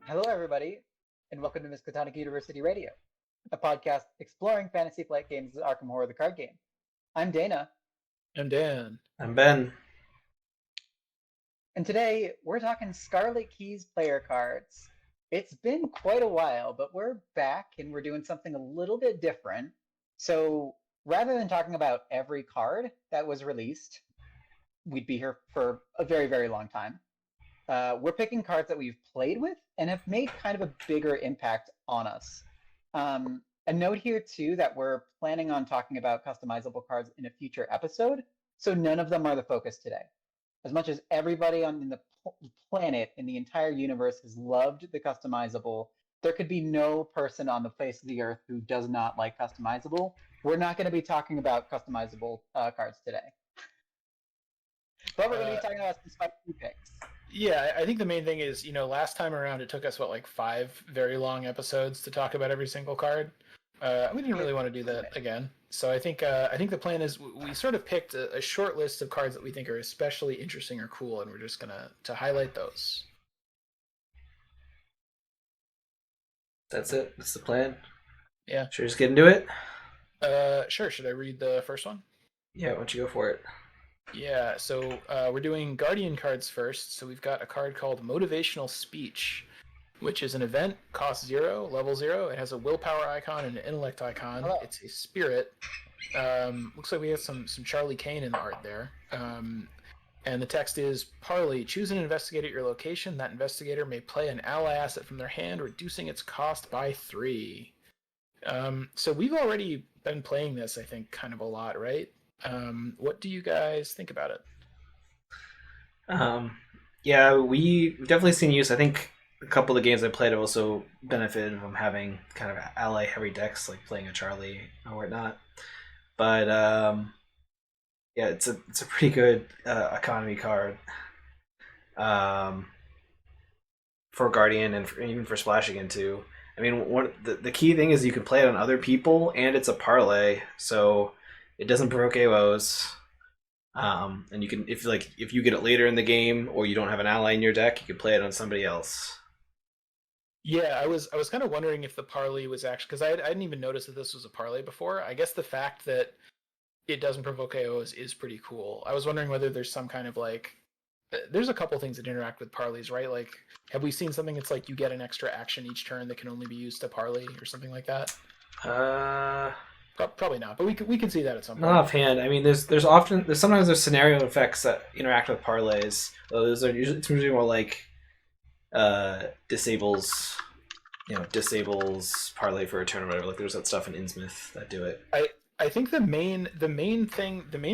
Hello, everybody, and welcome to Miskatonic University Radio, a podcast exploring Fantasy Flight Games' Arkham Horror the card game. I'm Dana, I'm Dan. I'm Ben. and today we're talking Scarlet Keys player cards. It's been quite a while, but we're back and we're doing something a little bit different. So rather than talking about every card that was released, we'd be here for a very, very long time. We're picking cards that we've played with and have made kind of a bigger impact on us. A note here too that we're planning on talking about customizable cards in a future episode, so none of them are the focus today. As much as everybody on the planet in the entire universe has loved the customizable, there could be no person on the face of the earth who does not like customizable. We're not going to be talking about customizable cards today, but we're going to be talking about some spicy picks. Yeah, I think the main thing is, last time around it took us like 5 very long episodes to talk about every single card. We didn't really want to do that again. So I think the plan is we sort of picked a short list of cards that we think are especially interesting or cool, and we're just gonna to highlight those. That's it. That's the plan. Yeah. Should we just get into it? Sure. Should I read the first one? Yeah, why don't you go for it? Yeah. So we're doing Guardian cards first. So we've got a card called Motivational Speech, which is an event, cost 0, level 0. It has a willpower icon and an intellect icon. Hello. It's a spirit. Looks like we have some Charlie Kane in the art there. And the text is, Parley, choose an investigator at your location. That investigator may play an ally asset from their hand, reducing its cost by 3. So we've already been playing this, I think, kind of a lot, right? What do you guys think about it? Yeah, we've definitely seen use. I think a couple of the games I played have also benefited from having kind of ally heavy decks, like playing a Charlie or whatnot. But yeah, it's a pretty good economy card for Guardian and even for splashing into. I mean, the key thing is you can play it on other people, and it's a parlay, so it doesn't provoke AOs. And you can if you get it later in the game or you don't have an ally in your deck, you can play it on somebody else. Yeah, I was kind of wondering if the parlay was actually because I didn't even notice that this was a parlay before. I guess the fact that it doesn't provoke AOs is pretty cool. I was wondering whether there's some kind of there's a couple things that interact with parlays, right? Like, have we seen something that's like you get an extra action each turn that can only be used to parlay or something like that? Probably not, but we can see that at some point. Not offhand. I mean, there's sometimes there's scenario effects that interact with parlays. Those are usually more like disables parlay for a turn or whatever. Like there's that stuff in Innsmouth that do it. I think the main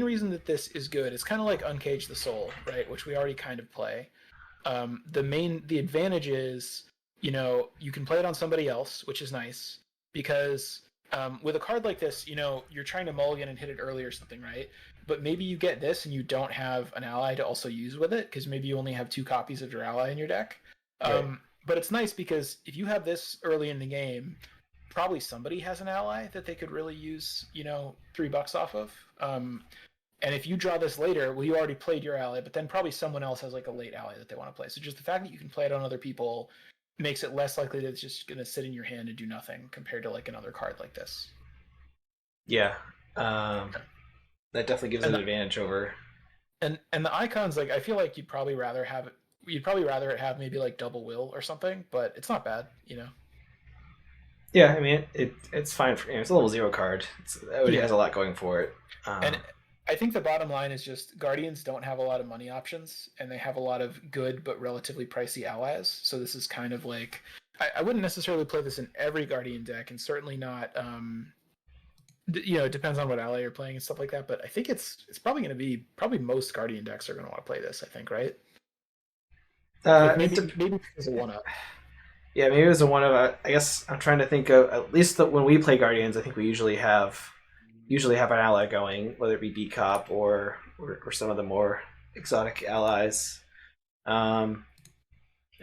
reason that this is good is kind of like Uncage the Soul, right? Which we already kind of play. The advantage is, you can play it on somebody else, which is nice because with a card like this, you're trying to mulligan and hit it early or something, right? But maybe you get this and you don't have an ally to also use with it because maybe you only have 2 copies of your ally in your deck. Right. But it's nice because if you have this early in the game, probably somebody has an ally that they could really use, $3 off of. And if you draw this later, well, you already played your ally, but then probably someone else has like a late ally that they want to play. So just the fact that you can play it on other people makes it less likely that it's just going to sit in your hand and do nothing compared to like another card like this. Yeah, that definitely gives an advantage over. And the icons, like I feel like you'd probably rather it have maybe like double will or something, but it's not bad, Yeah, I mean it's fine for it's a level 0 card. It already has a lot going for it. And I think the bottom line is just Guardians don't have a lot of money options, and they have a lot of good but relatively pricey allies. So this is kind of like I wouldn't necessarily play this in every Guardian deck, and certainly not. It depends on what ally you're playing and stuff like that. But I think it's probably going to be most Guardian decks are going to want to play this. I think, right? Maybe because of 1-up. Yeah, maybe it was a 1-up. I guess I'm trying to think of at least when we play Guardians. I think we usually have an ally going, whether it be D-Cop or some of the more exotic allies. I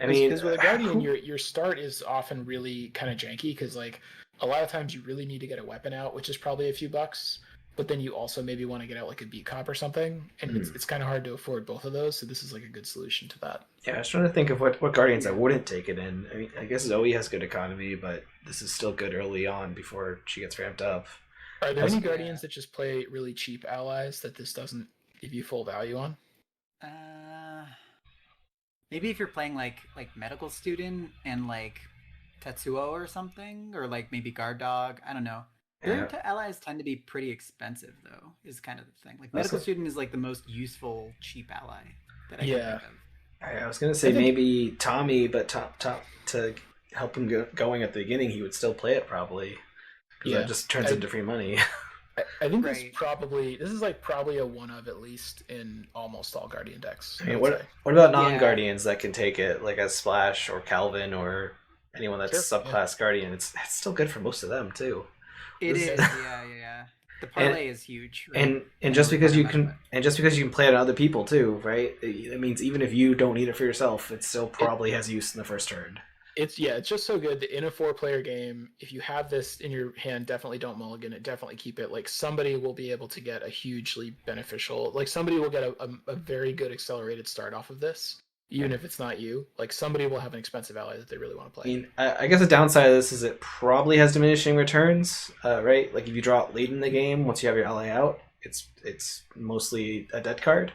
mean, because with a Guardian, your start is often really kind of janky because like a lot of times you really need to get a weapon out, which is probably a few bucks. but then you also maybe want to get out like a beat cop or something, and it's kind of hard to afford both of those. So this is like a good solution to that. Yeah, I was trying to think of what Guardians I wouldn't take it in. I mean, I guess Zoe has good economy, but this is still good early on before she gets ramped up. Are there any Guardians that just play really cheap allies that this doesn't give you full value on? Maybe if you're playing like medical student and like Tetsuo or something, or like maybe guard dog. I don't know. Their allies tend to be pretty expensive, though. Is kind of the thing. Like medical student is like the most useful cheap ally that I can think of. I was gonna say maybe Tommy, but top to help him going at the beginning, he would still play it probably. Because that just turns into free money. I think this is like probably a one of at least in almost all Guardian decks. I mean, what about non-Guardians that can take it, like as Splash or Calvin or anyone that's subclass Guardian? It's still good for most of them too. It is, yeah. The parlay is huge, right? and just because you can play it on other people too, right? It means even if you don't need it for yourself, it still probably has use in the first turn. It's just so good that in a 4-player game, if you have this in your hand, definitely don't mulligan it. Definitely keep it. Like somebody will be able to get a hugely beneficial. Like somebody will get a very good accelerated start off of this, even if it's not you. Like somebody will have an expensive ally that they really want to play. I mean, I guess the downside of this is it probably has diminishing returns, right? Like if you draw it late in the game, once you have your ally out, it's mostly a dead card.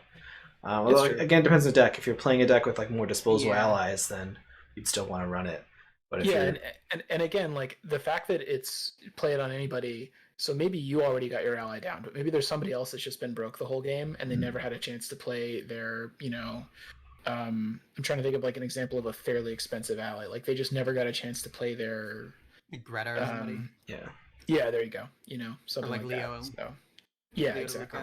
Although again, it depends on the deck. If you're playing a deck with like more disposable allies, then you'd still want to run it. But if and again, like the fact that it's play it on anybody, so maybe you already got your ally down, but maybe there's somebody else that's just been broke the whole game and they never had a chance to play their, I'm trying to think of like an example of a fairly expensive ally. Like they just never got a chance to play their Greta or somebody. Yeah, there you go. Something or like Leo. That. So, yeah, exactly.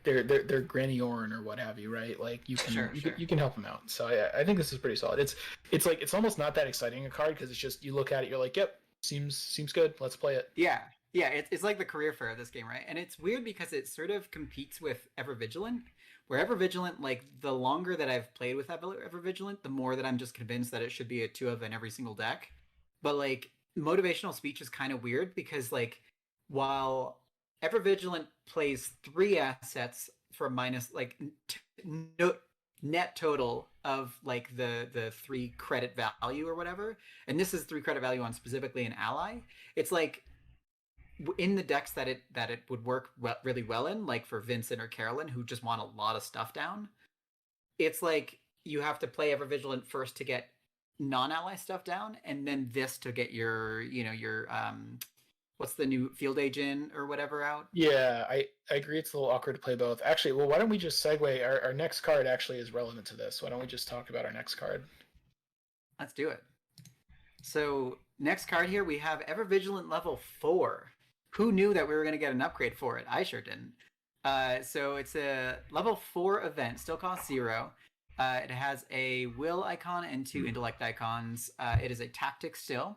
They're Granny Orn or what have you, right? Like you can you can help them out. So I think this is pretty solid. It's like it's almost not that exciting a card because it's just you look at it, you're like, yep, seems good. Let's play it. Yeah. It's like the career fair of this game, right? And it's weird because it sort of competes with Ever Vigilant. Where Ever Vigilant, like the longer that I've played with Ever Vigilant, the more that I'm just convinced that it should be a 2 of in every single deck. But like motivational speech is kind of weird because like while Ever Vigilant plays 3 assets for minus like net total of like the 3 credit value or whatever, and this is 3 credit value on specifically an ally. It's like in the decks that it would work really well in, like for Vincent or Carolyn who just want a lot of stuff down. It's like you have to play Ever Vigilant first to get non-ally stuff down, and then this to get your what's the new Field Agent or whatever out? Yeah, I agree. It's a little awkward to play both. Actually, well, why don't we just segue? Our next card actually is relevant to this. Why don't we just talk about our next card? Let's do it. So next card here, we have Ever Vigilant level 4. Who knew that we were going to get an upgrade for it? I sure didn't. So it's a level 4 event, still costs 0. It has a will icon and 2 intellect icons. It is a tactic still.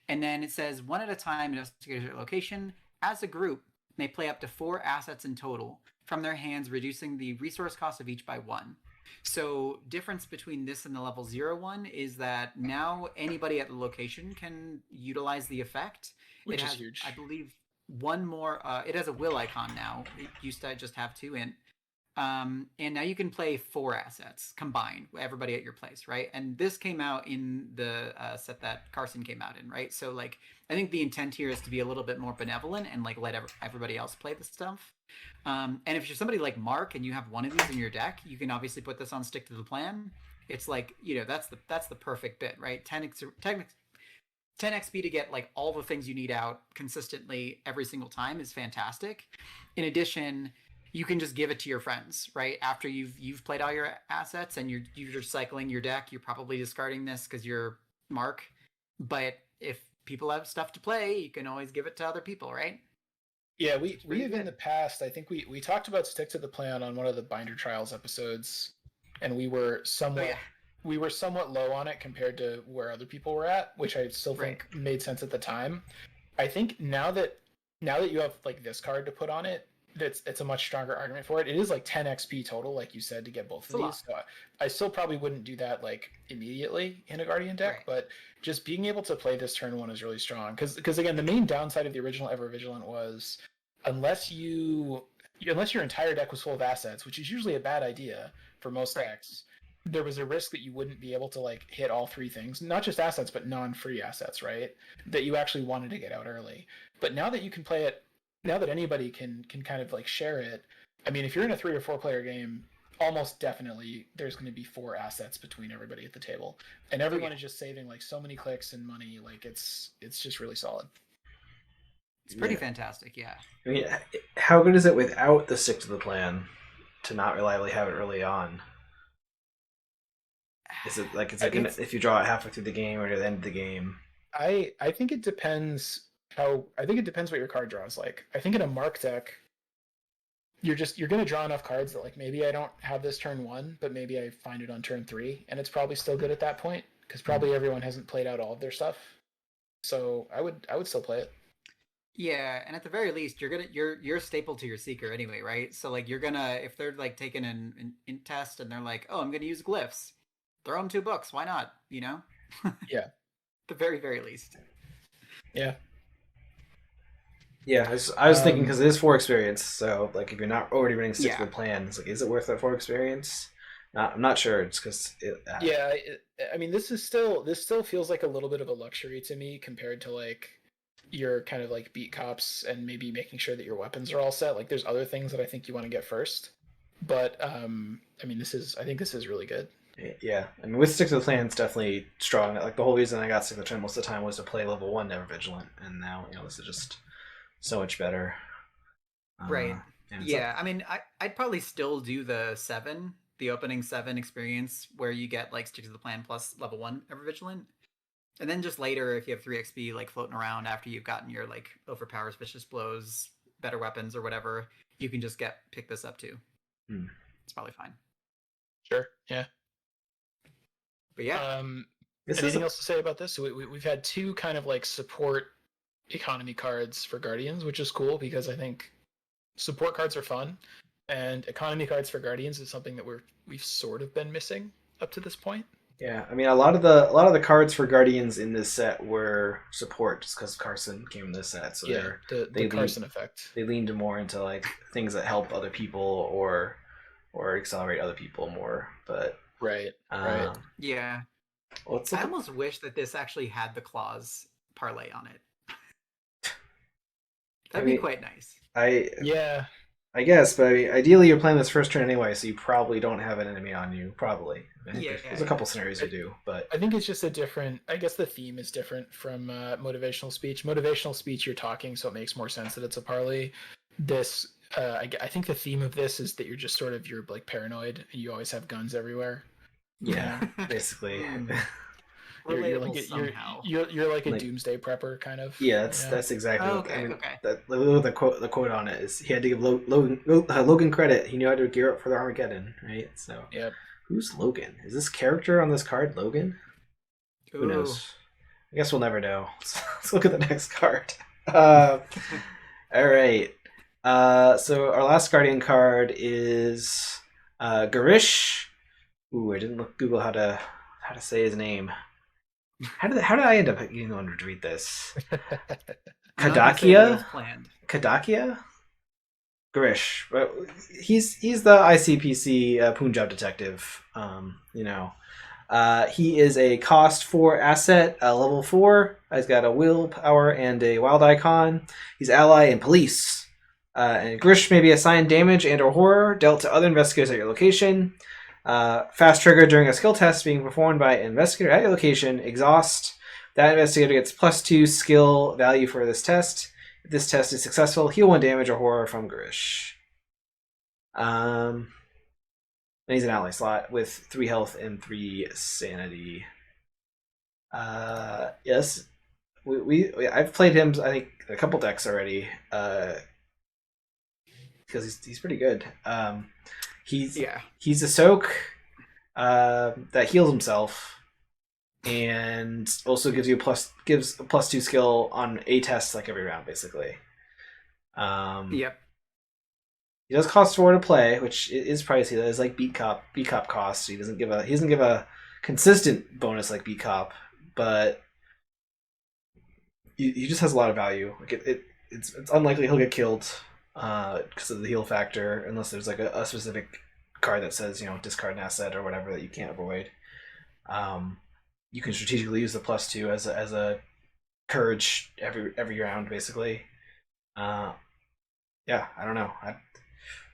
And then it says, 1 at a time, investigate your location. As a group, may play up to 4 assets in total from their hands, reducing the resource cost of each by 1. So difference between this and the level 0 one is that now anybody at the location can utilize the effect. Which is huge. I believe 1 more. It has a will icon now. It used to just have 2 int. And now you can play 4 assets combined, everybody at your place, right? And this came out in the set that Carson came out in, right? So like, I think the intent here is to be a little bit more benevolent and like let everybody else play the stuff. And if you're somebody like Mark and you have 1 of these in your deck, you can obviously put this on Stick to the Plan. It's like, that's the perfect bit, right? 10 XP to get like all the things you need out consistently every single time is fantastic. In addition, you can just give it to your friends, right? After you've played all your assets and you're cycling your deck, you're probably discarding this because you're Mark. But if people have stuff to play, you can always give it to other people, right? Yeah, we have in the past, I think we talked about Stick to the Plan on one of the Binder Trials episodes, and we were somewhat low on it compared to where other people were at, which I still think made sense at the time. I think now that you have like this card to put on it, it's a much stronger argument for it. It is like 10 XP total, like you said, to get both of these. So I still probably wouldn't do that like immediately in a Guardian deck, but just being able to play this turn 1 is really strong. Because again, the main downside of the original Ever Vigilant was unless your entire deck was full of assets, which is usually a bad idea for most Right. decks, there was a risk that you wouldn't be able to like hit all three things, not just assets but non-free assets, right? That you actually wanted to get out early. But now that you can play it, now that anybody can kind of like share it, I mean, if you're in a 3 or 4 player game, almost definitely there's going to be 4 assets between everybody at the table, and everyone is just saving like so many clicks and money. Like it's just really solid. It's pretty Yeah. fantastic, yeah. I mean, how good is it without the stick to the plan to not reliably have it early on? Is it like if you draw it halfway through the game or at the end of the game? I think it depends what your card draw is like. I think in a mark deck, you're gonna draw enough cards that like maybe I don't have this turn 1, but maybe I find it on turn 3, and it's probably still good at that point because probably everyone hasn't played out all of their stuff. So I would still play it. Yeah, and at the very least, you're staple to your seeker anyway, right? So like you're gonna if they're like taking an int test and they're like, oh, I'm gonna use glyphs, throw them 2 books. Why not? You know, Yeah. the very least. Yeah. Yeah, I was thinking because it is 4 experience, so like if you're not already running stick to the plan, it's like, is it worth that 4 experience? I'm not sure. It's because I mean, this still feels like a little bit of a luxury to me compared to like your kind of like beat cops and maybe making sure that your weapons are all set. Like there's other things that I think you want to get first. But I mean, I think this is really good. Yeah, I mean, with stick to the plan, it's definitely strong. Like the whole reason I got stick to the plan most of the time was to play level 1 Never Vigilant, and now this is just so much better. Right. Yeah, Like, I mean, I'd probably still do the opening 7 experience where you get like stick to the plan plus level 1 ever vigilant. And then just later, if you have 3 XP like floating around after you've gotten your like overpowers, vicious blows, better weapons or whatever, you can just pick this up too. It's probably fine. Sure. Yeah. But yeah, Anything else to say about this? So we've had 2 kind of like support economy cards for Guardians, which is cool because I think support cards are fun, and economy cards for Guardians is something that we've sort of been missing up to this point. yeah, I mean, a lot of the cards for Guardians in this set were support, just because Carson came in this set. So yeah, the Carson effect. They leaned more into like things that help other people or accelerate other people more. But right. yeah. Well, I almost wish that this actually had the clause parlay on it. That'd be quite nice. I guess, but I mean, ideally you're playing this first turn anyway, so you probably don't have an enemy on you. Probably. There's a couple scenarios you do, but I think it's just a different. I guess the theme is different from motivational speech. Motivational speech, you're talking, so it makes more sense that it's a parlay. This, I think the theme of this is that you're like paranoid and you always have guns everywhere. Yeah, basically. You're like a doomsday prepper kind of. Yeah, that's exactly. Oh, okay, I mean, okay. The quote on it is he had to give Logan credit. He knew how to gear up for the Armageddon, right? So yep. Who's Logan? Is this character on this card Logan? Ooh. Who knows? I guess we'll never know. Let's look at the next card. All right. So our last Guardian card is Garish. Ooh, I didn't Google how to say his name. How did I end up getting the one to read this? Kadakia? Garish. He's the ICPC Punjab detective. He is a cost 4 asset, level 4. He's got a willpower and a wild icon. He's ally and police. And Garish may be assigned damage and or horror dealt to other investigators at your location. Fast trigger during a skill test being performed by an investigator at your location. Exhaust. That investigator gets +2 skill value for this test. If this test is successful, heal 1 damage or horror from Garish. And he's an ally slot with 3 health and 3 sanity. Yes, I've played him I think a couple decks already. Because he's pretty good. He's a soak that heals himself and also gives a +2 skill on a test like every round, basically. Yep. He does cost 4 to play, which is pricey. That is like beat cop cost. He doesn't give a consistent bonus like beat cop, but he just has a lot of value. Like it's unlikely he'll get killed. because of the heal factor, unless there's like a specific card that says, discard an asset or whatever that you can't avoid. You can strategically use the +2 as a courage every round, basically. Yeah, I don't know. I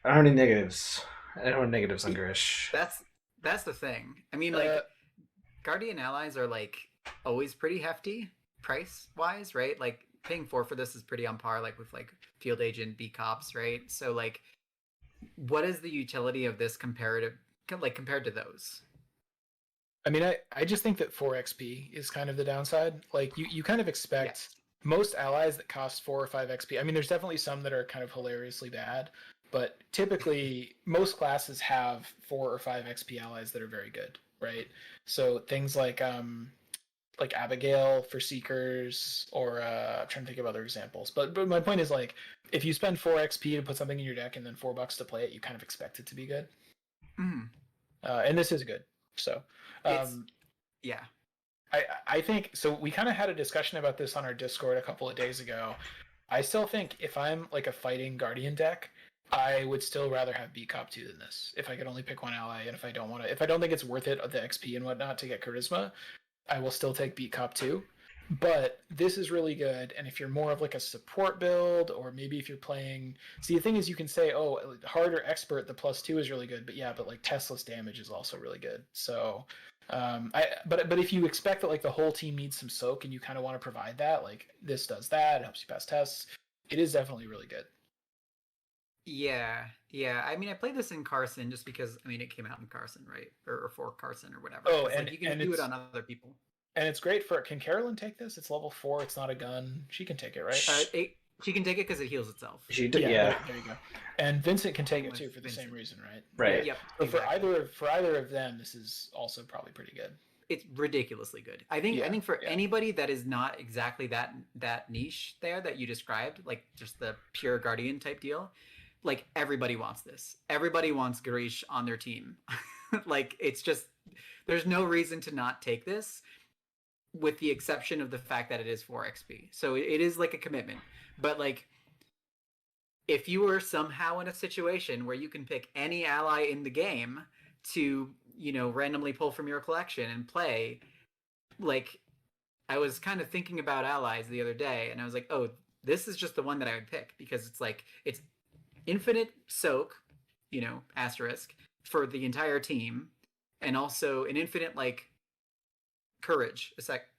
don't have any negatives. I don't have negatives on Garish. That's the thing. I mean, like, Guardian allies are like always pretty hefty price wise, right? Like paying 4 for this is pretty on par, like with like Field Agent, B Cops, right? So like, what is the utility of this compared to those? I mean, I just think that 4 XP is kind of the downside. Like you kind of expect most allies that cost 4 or 5 XP. I mean, there's definitely some that are kind of hilariously bad, but typically most classes have 4 or 5 XP allies that are very good, right? So things like Abigail for Seekers, or I'm trying to think of other examples. But my point is, like, if you spend 4 XP to put something in your deck and then $4 to play it, you kind of expect it to be good. Mm. And this is good. So, yeah. I think so. We kind of had a discussion about this on our Discord a couple of days ago. I still think if I'm like a fighting Guardian deck, I would still rather have B Cop 2 than this. If I could only pick one ally, and if I don't think it's worth it, the XP and whatnot to get charisma, I will still take Beat Cop 2. But this is really good, and if you're more of like a support build, or maybe if you're playing, see, the thing is, you can say, oh, hard or expert, the +2 is really good, but yeah, but like testless damage is also really good. So, but if you expect that like the whole team needs some soak, and you kind of want to provide that, like this does that, it helps you pass tests. It is definitely really good. Yeah. I mean, I played this in Carson just because, I mean, it came out in Carson, right? Or for Carson or whatever. Oh, and like, you can do it on other people. And it's great for. Can Carolyn take this? It's level 4. It's not a gun. She can take it, right? She can take it because it heals itself. Yeah. There you go. And Vincent can take it too for the same reason, right? Right. Yep. So exactly. for either of them, this is also probably pretty good. It's ridiculously good. I think for anybody that is not exactly that niche there that you described, like just the pure Guardian type deal, like everybody wants this. Everybody wants Garish on their team. Like it's just there's no reason to not take this, with the exception of the fact that it is 4 XP. So it is like a commitment. But like, if you were somehow in a situation where you can pick any ally in the game to, randomly pull from your collection and play, like, I was kind of thinking about allies the other day, and I was like, oh, this is just the one that I would pick, because it's like, it's infinite soak, asterisk, for the entire team, and also an infinite, like, courage,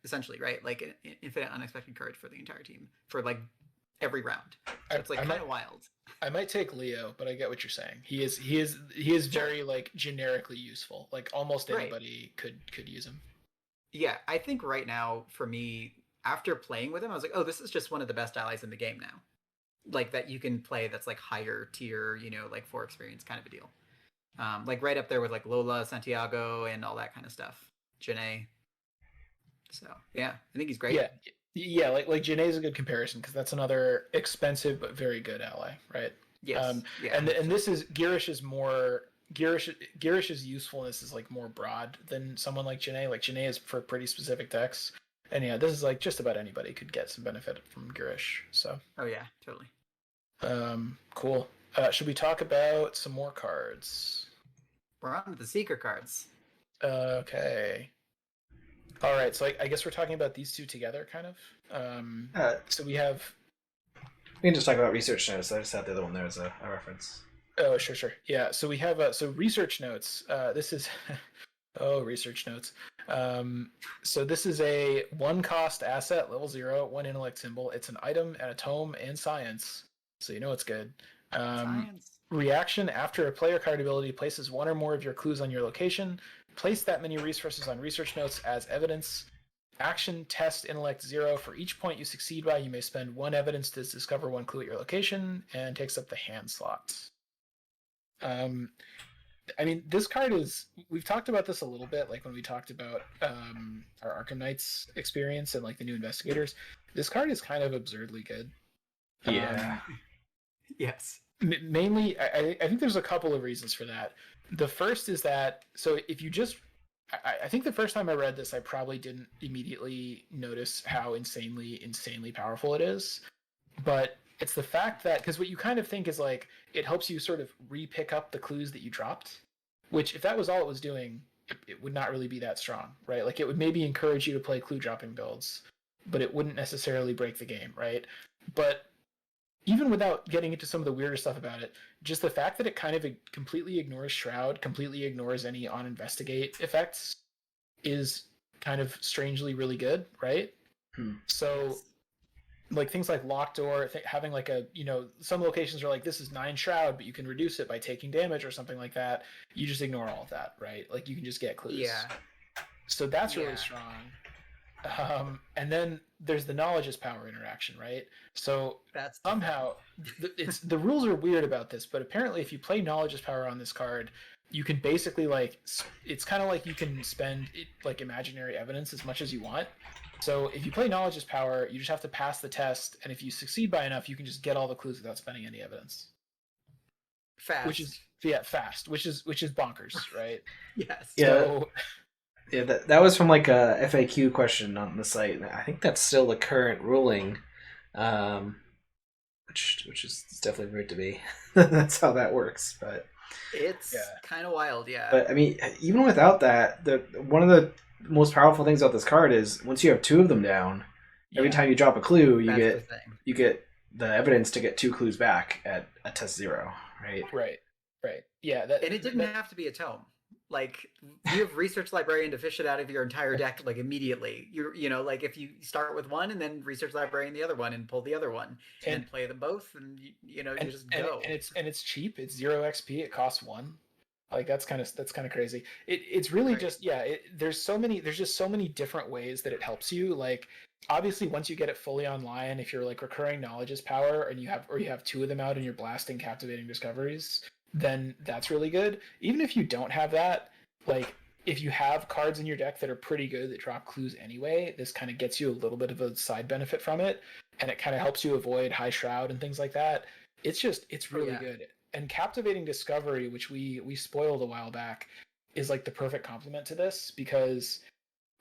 essentially, right? Like an infinite unexpected courage for the entire team for like every round. So it's like kind of wild. I might take Leo, but I get what you're saying. He is very like generically useful. Like almost anybody could use him. Yeah, I think right now for me, after playing with him, I was like, oh, this is just one of the best allies in the game now. Like that you can play that's like higher tier, like 4 experience kind of a deal. Like right up there with like Lola, Santiago, and all that kind of stuff. Janae. So yeah, I think he's great. Yeah, like Janae's a good comparison because that's another expensive but very good ally, right? Yes. And this is Garish's usefulness is like more broad than someone like Janae. Like Janae is for pretty specific decks, and yeah, this is like just about anybody could get some benefit from Garish. So. Oh yeah, totally. Cool. Should we talk about some more cards? We're on to the Seeker cards. Okay. All right, so I guess we're talking about these two together, kind of. So we have. We can just talk about research notes. I just had the other one there as a reference. Oh, sure. Yeah, so we have so research notes. This is research notes. So this is a 1-cost asset, level 0, 1 intellect symbol. It's an item and a tome and science, so you know it's good. Science. Reaction: after a player card ability places 1 or more of your clues on your location, place that many resources on research notes as evidence. Action: test intellect 0. For each point you succeed by, you may spend 1 evidence to discover 1 clue at your location, and takes up the hand slot. I mean, this card is. We've talked about this a little bit, like when we talked about our Arkham Knights experience and like the new investigators. This card is kind of absurdly good. Yeah. Yes. Mainly, I think there's a couple of reasons for that. The first is that, so if you just, I think the first time I read this, I probably didn't immediately notice how insanely powerful it is. But It's the fact that, because what you kind of think is like it helps you sort of re-pick up the clues that you dropped, which if that was all it was doing, it would not really be that strong, right? Like it would maybe encourage you to play clue dropping builds, but it wouldn't necessarily break the game, right? But even without getting into some of the weirder stuff about it, just the fact that it kind of completely ignores Shroud, completely ignores any on investigate effects, is kind of strangely really good, right? So Yes. like things like locked door, having like a, some locations are like this is 9 Shroud, but you can reduce it by taking damage or something like that. You just ignore all of that, right? Like you can just get clues. Yeah. So that's really Yeah. strong. And then there's the knowledge is power interaction, right? So That's the somehow it's the rules are weird about this, but apparently if you play knowledge is power on this card, you can basically like it's kind of like you can spend like imaginary evidence as much as you want. So if you play knowledge is power, you just have to pass the test, and if you succeed by enough, you can just get all the clues without spending any evidence. fast. Which is fast, which is bonkers, right? Yes. Yeah. So Yeah, that was from like a FAQ question on the site. I think that's still the current ruling, which is definitely weird to me. That's how that works. But It's kind of wild, yeah. But I mean, even without that, one of the most powerful things about this card is once you have 2 of them down, every time you drop a clue, you get the evidence to get 2 clues back at test 0, right? Right. Yeah. And it didn't have to be a tome. Like you have research librarian to fish it out of your entire deck like immediately. Like if you start with one and then research librarian the other one and pull the other one and then play them both and you just go. And it's cheap. It's 0 XP. It costs 1. Like that's kind of crazy. It's really just there's just so many different ways that it helps you. Like obviously once you get it fully online, if you're like recurring knowledge's power and you have 2 of them out and you're blasting captivating discoveries, then that's really good. Even if you don't have that, like if you have cards in your deck that are pretty good that drop clues anyway, this kind of gets you a little bit of a side benefit from it, and it kind of helps you avoid high shroud and things like that. It's really good. And captivating discovery, which we spoiled a while back, is like the perfect complement to this, because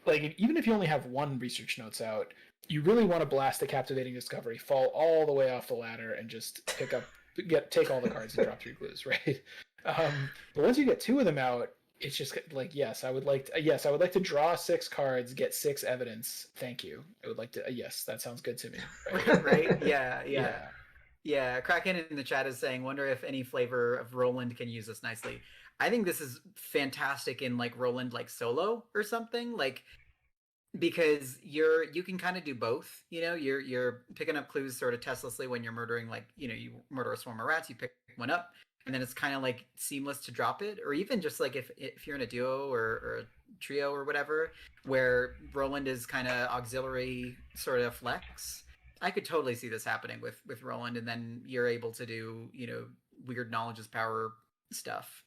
like even if you only have 1 research notes out, you really want to blast the captivating discovery, fall all the way off the ladder, and just take all the cards and drop 3 clues, right? But once you get 2 of them out, it's just like I would like to draw 6 cards, get 6 evidence. Thank you. I would like to. Yes, that sounds good to me. Right? Right? Yeah. Kraken in the chat is saying, wonder if any flavor of Roland can use this nicely. I think this is fantastic in like Roland like solo or something, like because you can kind of do both. You're picking up clues sort of testlessly when you're murdering, like you murder a swarm of rats, you pick one up, and then it's kind of like seamless to drop it, or even just like if you're in a duo or a trio or whatever, where Roland is kind of auxiliary sort of flex. I could totally see this happening with Roland, and then you're able to do weird knowledge's power stuff.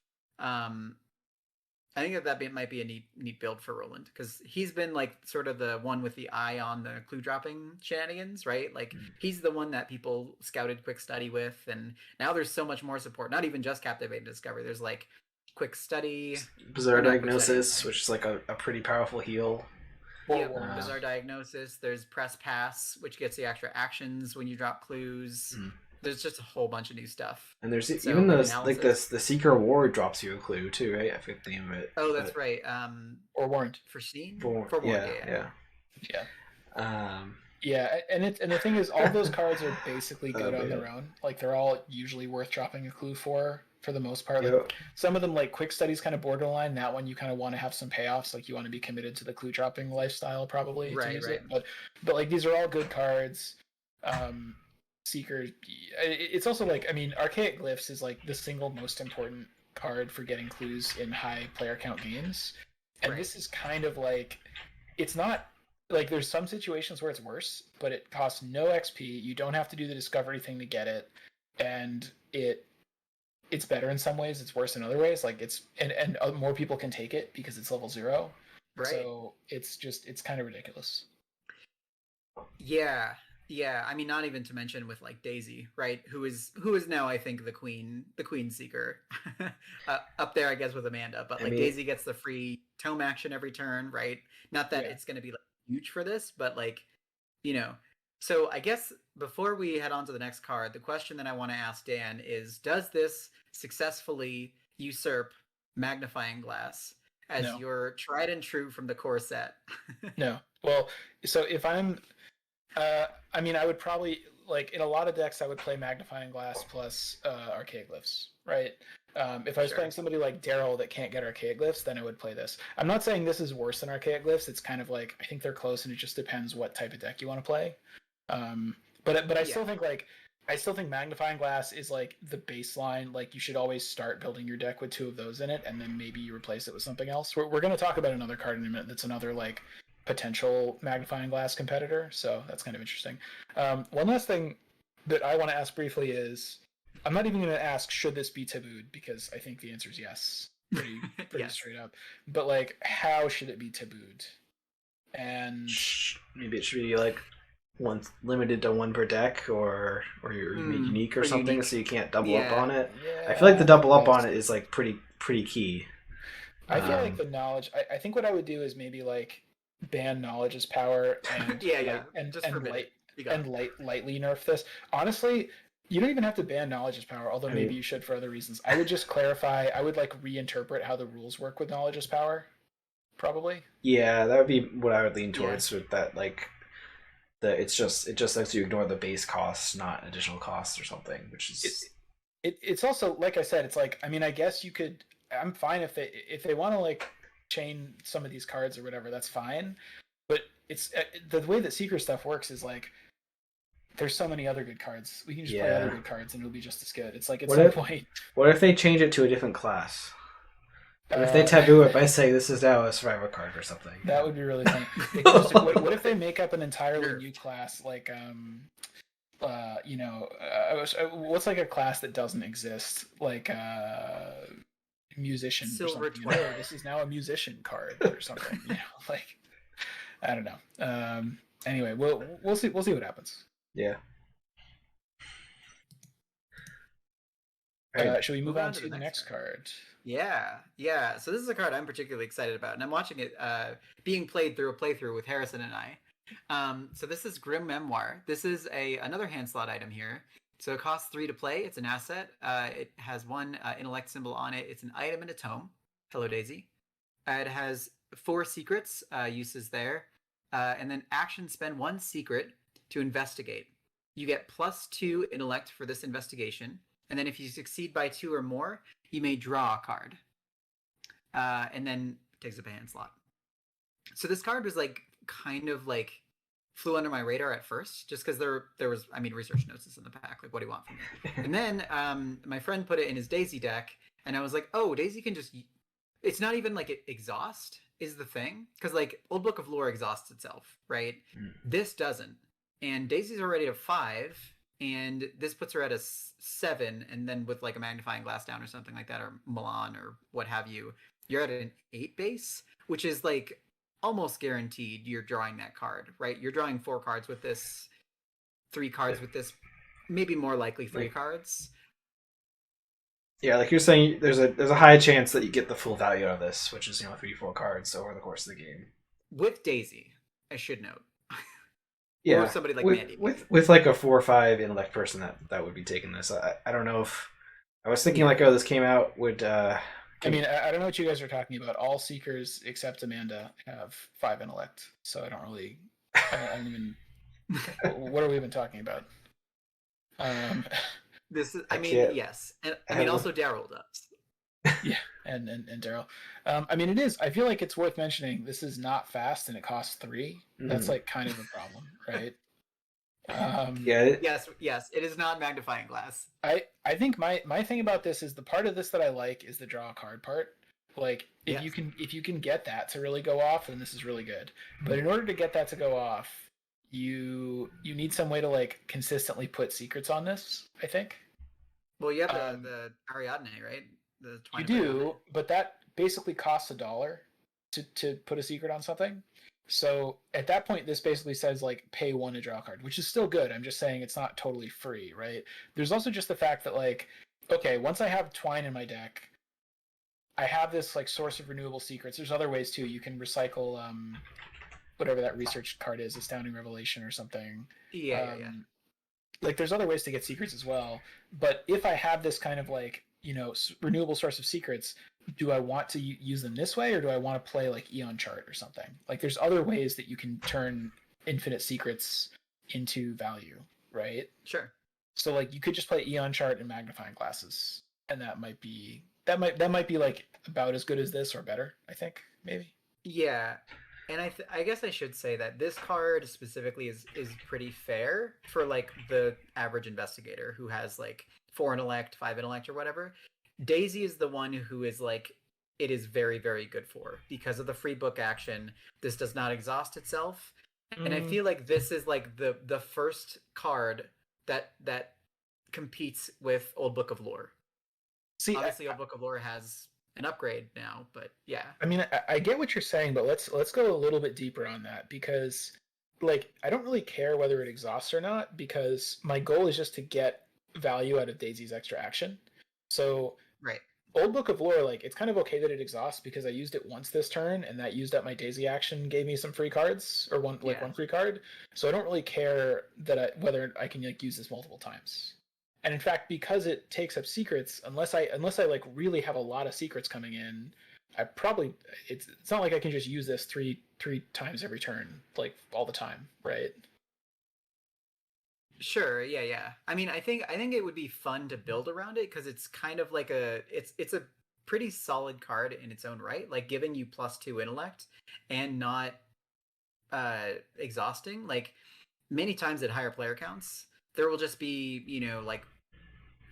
I think that might be a neat build for Roland, because he's been like sort of the one with the eye on the clue dropping shenanigans, right? Like he's the one that people scouted quick study with, and now there's so much more support. Not even just captivating discovery. There's like quick study, Bizarre diagnosis, which is like a pretty powerful heal. Bizarre diagnosis. There's press pass, which gets the extra actions when you drop clues. There's just a whole bunch of new stuff. And there's even the Seeker Ward drops you a clue too, right? I forget the name of it. Oh, that's right. Or Warrant for Scene. For Warrant, yeah. And the thing is, all those cards are basically good on their own. Like they're all usually worth dropping a clue for the most part. Like, some of them, like quick study's kind of borderline. That one you kind of want to have some payoffs. Like you want to be committed to the clue dropping lifestyle probably to use it. But like these are all good cards. Seeker, it's also like, I mean, Archaic Glyphs is like the single most important card for getting clues in high player count games, and this is kind of like, it's not like, there's some situations where it's worse, but it costs no XP. You don't have to do the discovery thing to get it, and it's better in some ways, it's worse in other ways. Like it's and more people can take it because it's level 0. So it's kind of ridiculous. Yeah, I mean, not even to mention with like Daisy, right? Who is now, I think, the Queen Seeker, up there, I guess, with Amanda. But like Daisy gets the free tome action every turn, right? Not that it's going to be like huge for this, but like, So I guess before we head on to the next card, the question that I want to ask Dan is: does this successfully usurp magnifying glass as No, your tried and true from the core set? no. Well, so if I'm, I mean, I would probably like in a lot of decks I would play magnifying glass plus archaic glyphs, right? If I was Sure. playing somebody like Daryl that can't get archaic glyphs, then I would play this. I'm not saying this is worse than archaic glyphs. It's kind of like I think they're close, and it just depends what type of deck you want to play. But I Yeah. still think magnifying glass is like the baseline. Like you should always start building your deck with 2 of those in it, and then maybe you replace it with something else. We're going to talk about another card in a minute. That's another like potential magnifying glass competitor. So that's kind of interesting. One last thing that I want to ask briefly is, I'm not even going to ask should this be tabooed, because I think the answer is yes, pretty Yes. straight up. But like, how should it be tabooed? And Maybe it should be like one limited to 1 per deck, or you're unique or something, so you can't double up on it. yeah, I feel like the double up yes. on it is like pretty key. I feel like the knowledge. I think what I would do is maybe like ban knowledge's power and Yeah. Just forbid it. You got it. lightly nerf this. Honestly, you don't even have to ban knowledge's power, although maybe you should for other reasons. I would just clarify. I would like reinterpret how the rules work with knowledge's power. Probably. Yeah, that would be what I would lean towards with that. Like, it just lets you ignore the base costs, not additional costs or something. Which is It's also, like I said, it's like, I mean, I guess you could. I'm fine if they want to like chain some of these cards or whatever. That's fine. But it's the way that secret stuff works is like there's so many other good cards. We can just play other good cards and it'll be just as good. It's like at some point. What if they change it to a different class? What if they taboo it by saying this is now a survivor card or something? That would be really funny. What if they make up an entirely new class, like what's like a class that doesn't exist, like musician Silver or something. Oh, this is now a musician card or something. Like I don't know. Anyway, we'll see what happens. Yeah. Should we move on to the next card? Yeah. So this is a card I'm particularly excited about, and I'm watching it being played through a playthrough with Harrison and I. So this is Grim Memoir. This is another hand slot item here. So it costs 3 to play. It's an asset. It has 1 intellect symbol on it. It's an item and a tome. Hello, Daisy. It has 4 secrets uses there, and then action spend 1 secret to investigate. You get +2 intellect for this investigation, and then if you succeed by 2 or more, you may draw a card, and then it takes up a hand slot. So this card was like kind of like flew under my radar at first, just because there was, I mean, research notes is in the pack. Like, what do you want from me? And then my friend put it in his Daisy deck, and I was like, oh, Daisy can just. It's not even like exhaust is the thing, because like Old Book of Lore exhausts itself, right? This doesn't, and Daisy's already at 5. And this puts her at a 7, and then with like a magnifying glass down or something like that, or Milan or what have you, you're at an 8 base, which is like almost guaranteed you're drawing that card, right? You're drawing 4 cards with this, 3 cards with this, maybe more likely 3 cards. Yeah, like you're saying, there's a high chance that you get the full value of this, which is 3-4 cards over the course of the game. With Daisy, I should note. Yeah, or somebody like Mandy. With like a 4 or 5 intellect person that would be taking this. I don't know if I was thinking like, oh, this came out would. I mean, I don't know what you guys are talking about. All seekers except Amanda have 5 intellect, so I don't really. I don't even. What are we even talking about? This is. I mean, yes, and I mean also Daryl does. Yeah, and Daryl. I mean, it is. I feel like it's worth mentioning. This is not fast, and it costs 3. That's like kind of a problem, right? Yes, it is not magnifying glass. I think my thing about this is the part of this that I like is the draw a card part. Like if you can get that to really go off, then this is really good. But in order to get that to go off, you need some way to like consistently put secrets on this, I think. Well, you have the Ariadne, right? You do, but that basically costs $1 to put a secret on something. So at that point, this basically says like pay 1 to draw a card, which is still good. I'm just saying it's not totally free, right? There's also just the fact that like, okay, once I have Twine in my deck, I have this like source of renewable secrets. There's other ways too. You can recycle whatever that research card is, Astounding Revelation or something. Yeah. Like there's other ways to get secrets as well. But if I have this kind of like, renewable source of secrets, do I want to use them this way, or do I want to play like Eon Chart or something? Like there's other ways that you can turn infinite secrets into value, right? Sure. So like you could just play Eon Chart and magnifying glasses, and that might be like about as good as this or better, I think, maybe. Yeah, and I guess I should say that this card specifically is pretty fair for like the average investigator who has like 4 intellect, 5 intellect, or whatever. Daisy is the one who is like it is very, very good for because of the free book action. This does not exhaust itself, and I feel like this is like the first card that competes with Old Book of Lore. See, Obviously, Old Book of Lore has an upgrade now, but yeah. I mean, I get what you're saying, but let's go a little bit deeper on that because, like, I don't really care whether it exhausts or not because my goal is just to get value out of Daisy's extra action. So, Right. Old Book of Lore, like, it's kind of okay that it exhausts because I used it once this turn, and that used up my Daisy action, gave me some free cards or one Yeah. one free card. So I don't really care whether I can like use this multiple times. And in fact, because it takes up secrets, unless I like really have a lot of secrets coming in, I probably it's not like I can just use this three times every turn, like all the time, right? Sure, yeah. I mean, I think it would be fun to build around it because it's kind of like it's a pretty solid card in its own right, like giving you +2 intellect and not exhausting. Like many times at higher player counts, there will just be, like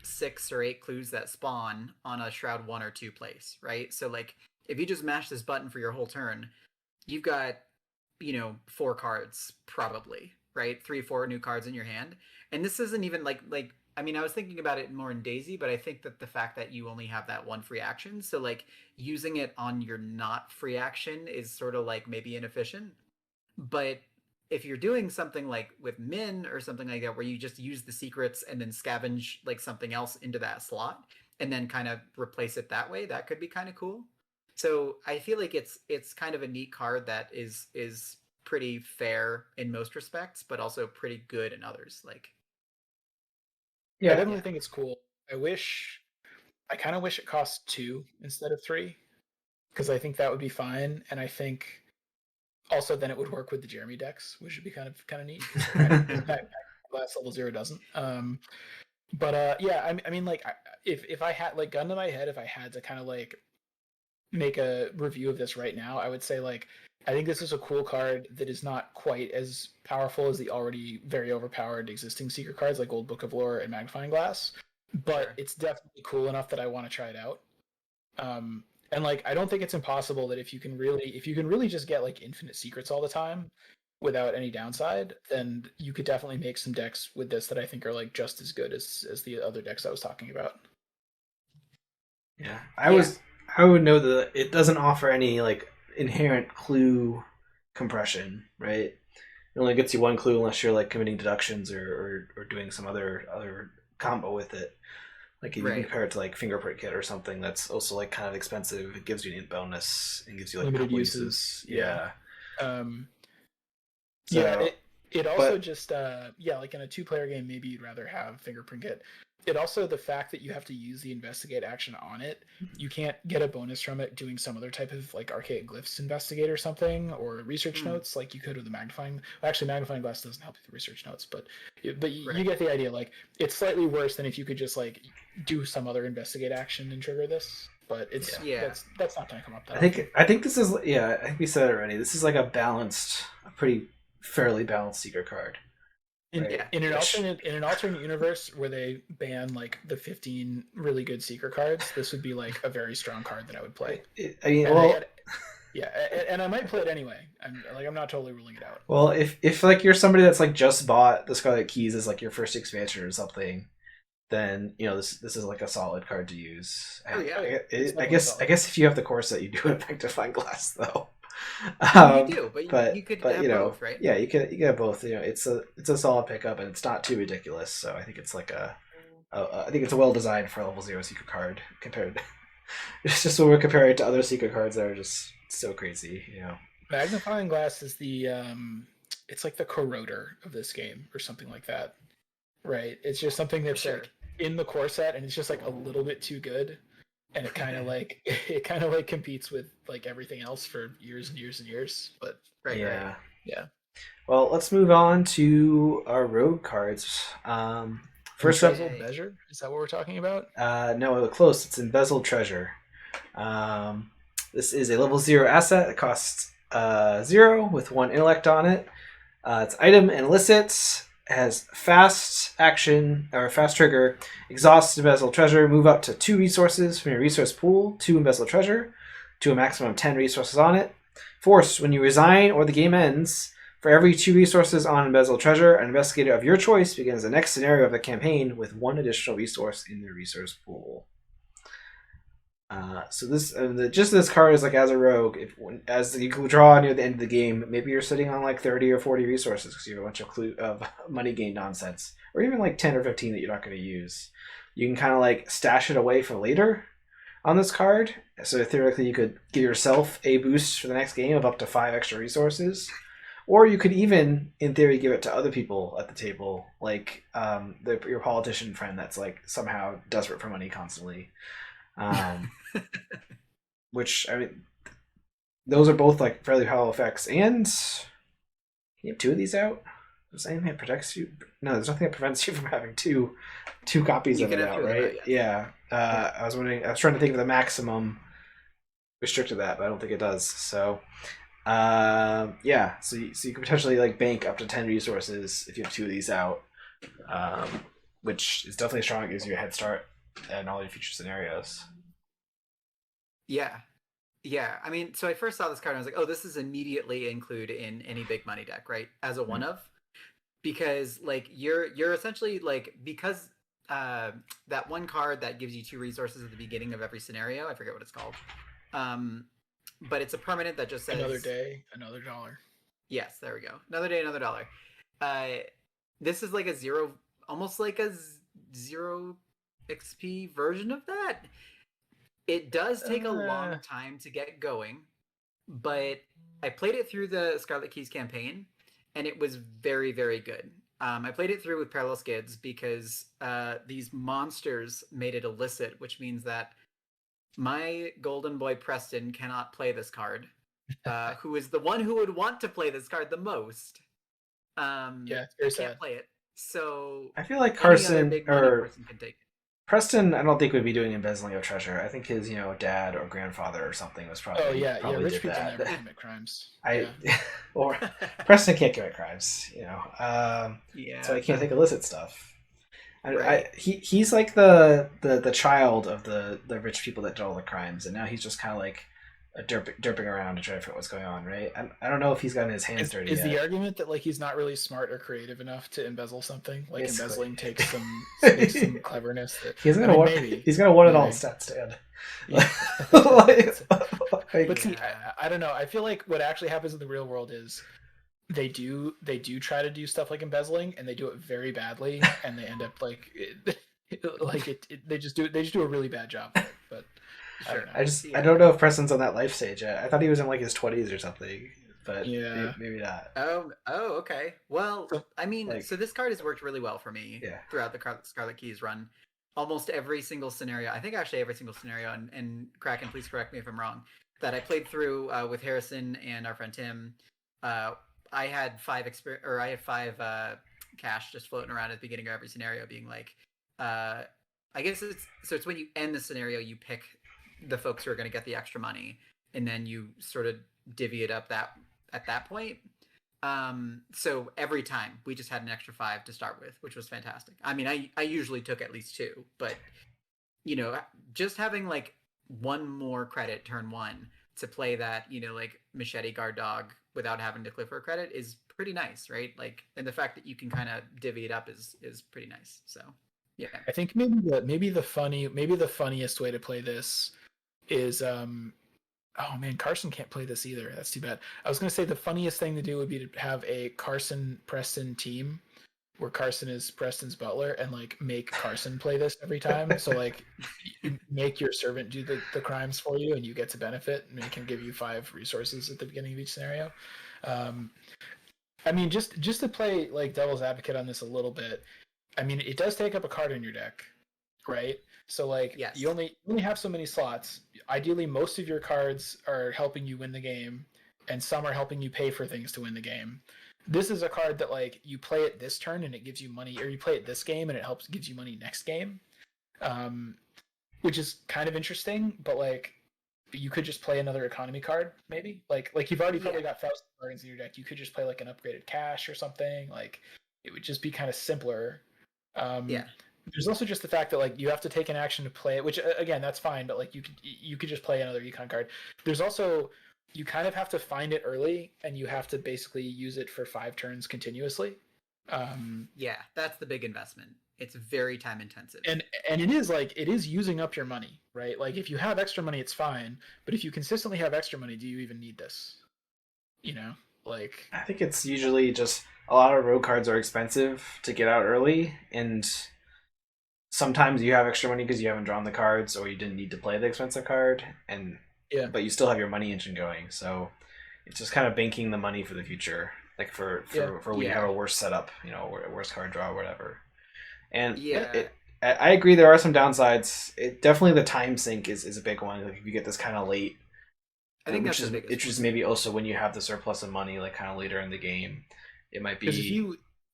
6 or 8 clues that spawn on a shroud 1 or 2 place, right? So like if you just mash this button for your whole turn, you've got 4 cards probably, right? 3 4 new cards in your hand. And this isn't even like I mean, I was thinking about it more in Daisy, but I think that the fact that you only have that one free action, so like using it on your not free action is sort of like maybe inefficient. But if you're doing something like with Min or something like that, where you just use the secrets and then scavenge like something else into that slot and then kind of replace it that way, that could be kind of cool. So I feel like it's kind of a neat card that is pretty fair in most respects, but also pretty good in others. Like, I Yeah, definitely think it's cool. I kind of wish it cost 2 instead of 3 because I think that would be fine, and I think also then it would work with the Jeremy decks, which would be kind of neat. That last level 0 doesn't. But yeah, I mean, like, if I had like gun to my head, if I had to kind of like make a review of this right now, I would say like I think this is a cool card that is not quite as powerful as the already very overpowered existing secret cards like Old Book of Lore and Magnifying Glass, but sure. it's definitely cool enough that I want to try it out. And like I don't think it's impossible that if you can really just get like infinite secrets all the time without any downside, then you could definitely make some decks with this that I think are like just as good as the other decks I was talking about. yeah. Yeah. I would know that it doesn't offer any like inherent clue compression, right? It only gets you one clue unless you're like committing deductions or doing some other combo with it. Like if you Right. compare it to like Fingerprint Kit or something that's also like kind of expensive, it gives you an int bonus and gives you like a Limited couple uses, Yeah. Um, yeah, So, it also but just yeah, like in a two-player game, maybe you'd rather have fingerprint kit. It also the fact that you have to use the investigate action on it, you can't get a bonus from it doing some other type of like archaic glyphs investigate or something or research Mm, notes like you could with the magnifying. Well, actually, magnifying glass doesn't help with the research notes, but you right. get the idea. Like it's slightly worse than if you could just like do some other investigate action and trigger this. But it's yeah. Yeah. that's not going to come up that I often. think this is yeah, I think we said it already. This is like a pretty fairly balanced secret card, In, right? Yeah. in an Which alternate universe where they ban like the 15 really good secret cards, this would be like a very strong card that I would play. I mean, And, well, yeah, and I might play it anyway. I'm not totally ruling it out. well, if like you're somebody that's like just bought the Scarlet Keys as like your first expansion or something, then this is like a solid card to use. Oh yeah. I guess if you have the core set, you do Effectifying Glass though. Well, you do, but But you could but have both, right? yeah, you can have both. It's a solid pickup and it's not too ridiculous. So I think it's like I think it's a well designed for a level 0 secret card compared. It's just when we're comparing it to other secret cards that are just so crazy. Magnifying glass is the it's like the corroder of this game or something like that, right? It's just something that's Sure. like in the core set, and it's just like a little bit too good, and it kind of like it kind of like competes with like everything else for years and years and years. But Right. Yeah. yeah, Well, let's move on to our rogue cards. First up, embezzled measure, is that what we're talking about? no, close. It's embezzled treasure. Um, this is a level 0 asset. It costs 0 with 1 intellect on it. It's item and illicit. It has fast action or fast trigger. Exhaust embezzled treasure. Move up to 2 resources from your resource pool to embezzled treasure to a maximum of 10 resources on it. Force, when you resign or the game ends, for every 2 resources on embezzled treasure, an investigator of your choice begins the next scenario of the campaign with 1 additional resource in the resource pool. So this just this card is like as a rogue, as you draw near the end of the game, maybe you're sitting on like 30 or 40 resources because you have a bunch of money gain nonsense, or even like 10 or 15 that you're not going to use. You can kind of like stash it away for later on this card. So theoretically, you could give yourself a boost for the next game of up to 5 extra resources, or you could even, in theory, give it to other people at the table, like your politician friend that's like somehow desperate for money constantly. Which, I mean, those are both like fairly powerful effects. And you have 2 of these out. Does anything that protects you? No, there's nothing that prevents you from having two copies You of can it have out, 2 of them right? out, Yeah. I was wondering. I was trying to think of the maximum restricted that, but I don't think it does. So, yeah. So you can potentially like bank up to 10 resources if you have 2 of these out, which is definitely strong. It gives you a head start in all your future scenarios. Yeah. Yeah. I mean, so I first saw this card and I was like, oh, this is immediately include in any big money deck, right? As a one of. Because like you're essentially like, because that one card that gives you 2 resources at the beginning of every scenario, I forget what it's called. But it's a permanent that just says Another day, another dollar. yes, there we go. Another day, another dollar. This is like a 0, almost like a 0 XP version of that. It does take a long time to get going, but I played it through the Scarlet Keys campaign, and it was very, very good. I played it through with Parallel Skids because these monsters made it illicit, which means that my golden boy Preston cannot play this card, who is the one who would want to play this card the most. Yeah, it's I very can't sad. play it. So I feel like any other Carson big money or person can take it. Preston, I don't think would be doing embezzling of treasure. I think his, dad or grandfather or something was probably. Oh yeah, probably rich did people that. never commit crimes. Or Preston can't commit crimes, Yeah. so he can't take illicit stuff. Right. He's like the child of the rich people that did all the crimes, and now he's just kind of like derping around to try to figure out what's going on, right? I don't know if he's gotten his hands dirty Is yet. the argument that like he's not really smart or creative enough to embezzle something? Like Basically. embezzling takes some cleverness. That, He's gonna want. maybe He's gonna want it all maybe. stat stand. Yeah. Like, But see, I don't know. I feel like what actually happens in the real world is they do try to do stuff like embezzling, and they do it very badly, and they end up like they just do a really bad job of it. But I don't know. I don't know if Preston's on that life stage yet. I thought he was in like his 20s or something, but Yeah. maybe not. Oh, okay. Well, So, I mean, like- so this card has worked really well for me Yeah. throughout the Scarlet Keys run. Almost every single scenario, I think actually every single scenario, and Kraken, please correct me if I'm wrong, that I played through with Harrison and our friend Tim, I had 5 cash just floating around at the beginning of every scenario, being like, I guess it's when you end the scenario, you pick the folks who are going to get the extra money, and then you sort of divvy it up at that point. So every time we just had an extra 5 to start with, which was fantastic. I mean, I usually took at least 2, but just having like 1 more credit turn 1 to play that, like machete guard dog without having to click for a credit is pretty nice, right? Like, and the fact that you can kind of divvy it up is pretty nice. So yeah. I think maybe the funniest way to play this is oh man, Carson can't play this either. That's too bad. I was gonna say the funniest thing to do would be to have a Carson Preston team where Carson is Preston's butler and like make Carson play this every time. So like you make your servant do the crimes for you and you get to benefit and it can give you 5 resources at the beginning of each scenario. Um, I mean, just to play like devil's advocate on this a little bit, I mean, it does take up a card in your deck, right? So like Yes. you only have so many slots. Ideally, most of your cards are helping you win the game, and some are helping you pay for things to win the game. This is a card that like you play it this turn and it gives you money, or you play it this game and it gives you money next game, um, which is kind of interesting. But like you could just play another economy card, maybe. Like you've already probably got 1,000 bargains in your deck. You could just play like an upgraded cash or something. Like it would just be kind of simpler. Yeah. There's also just the fact that like you have to take an action to play it, which again that's fine, but like you could just play another econ card. There's also you kind of have to find it early, and you have to basically use it for 5 turns continuously. Yeah, that's the big investment. It's very time intensive. And it is using up your money, right? Like if you have extra money, it's fine, but if you consistently have extra money, do you even need this? You know, like I think it's usually just a lot of road cards are expensive to get out early, and sometimes you have extra money because you haven't drawn the cards or you didn't need to play the expensive card, and yeah, but you still have your money engine going. So it's just kind of banking the money for the future, like for when you have a worse setup, a worse card draw or whatever. And I agree there are some downsides. Definitely the time sink is a big one. Like if you get this kind of late, I think that's the biggest. It's just maybe also when you have the surplus of money, like kind of later in the game, it might be. Because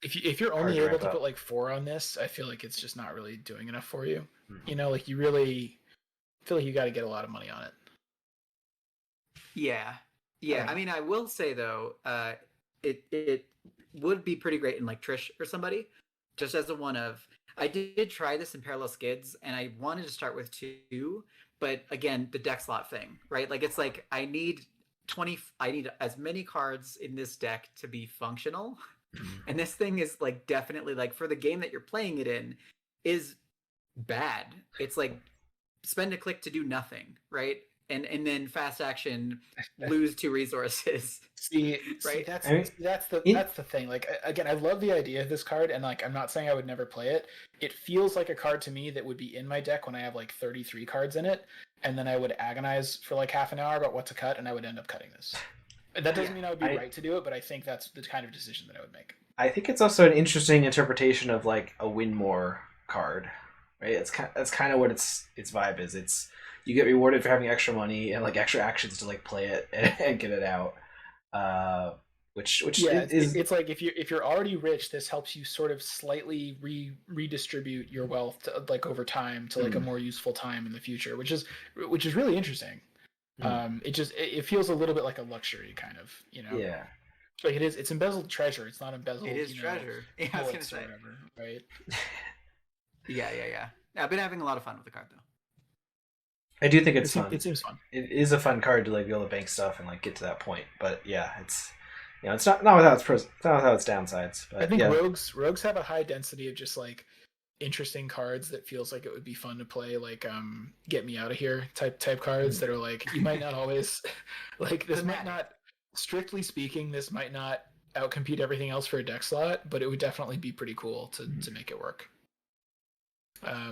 if you're only able to put like 4 on this, I feel like it's just not really doing enough for you. Mm-hmm. You know, like you really feel like you got to get a lot of money on it. Yeah. I mean, I will say though, it would be pretty great in like Trish or somebody, just as a one of. I did try this in Parallel Skids, and I wanted to start with 2, but again, the deck slot thing, right? Like it's like I need as many cards in this deck to be functional. And this thing is like definitely like for the game that you're playing it in is bad. It's like spend a click to do nothing, right? And then fast action, lose 2 resources. Right? That's the thing. Like again, I love the idea of this card, and like I'm not saying I would never play it. It feels like a card to me that would be in my deck when I have like 33 cards in it, and then I would agonize for like half an hour about what to cut, and I would end up cutting this. That doesn't mean I would be right to do it, but I think that's the kind of decision that I would make. I think it's also an interesting interpretation of like a win more card, right? That's kind of what its vibe is. It's you get rewarded for having extra money and like extra actions to like play it and get it out. Which it's like if you're already rich, this helps you sort of slightly redistribute your wealth to, like over time to like a more useful time in the future, which is really interesting. It feels a little bit like a luxury kind of, Yeah. Like it's embezzled treasure. It's not embezzled. It is treasure. Yeah, I was gonna say. Whatever, right? Yeah. I've been having a lot of fun with the card though. I do think it's fun. It seems fun. It is a fun card to like be able to bank stuff and like get to that point. But yeah, it's it's not without its pros, it's not without its downsides. But I think rogues have a high density of just like interesting cards that feels like it would be fun to play, like get me out of here type cards that are like you might not always like this might not, strictly speaking, this might not outcompete everything else for a deck slot, but it would definitely be pretty cool to make it work.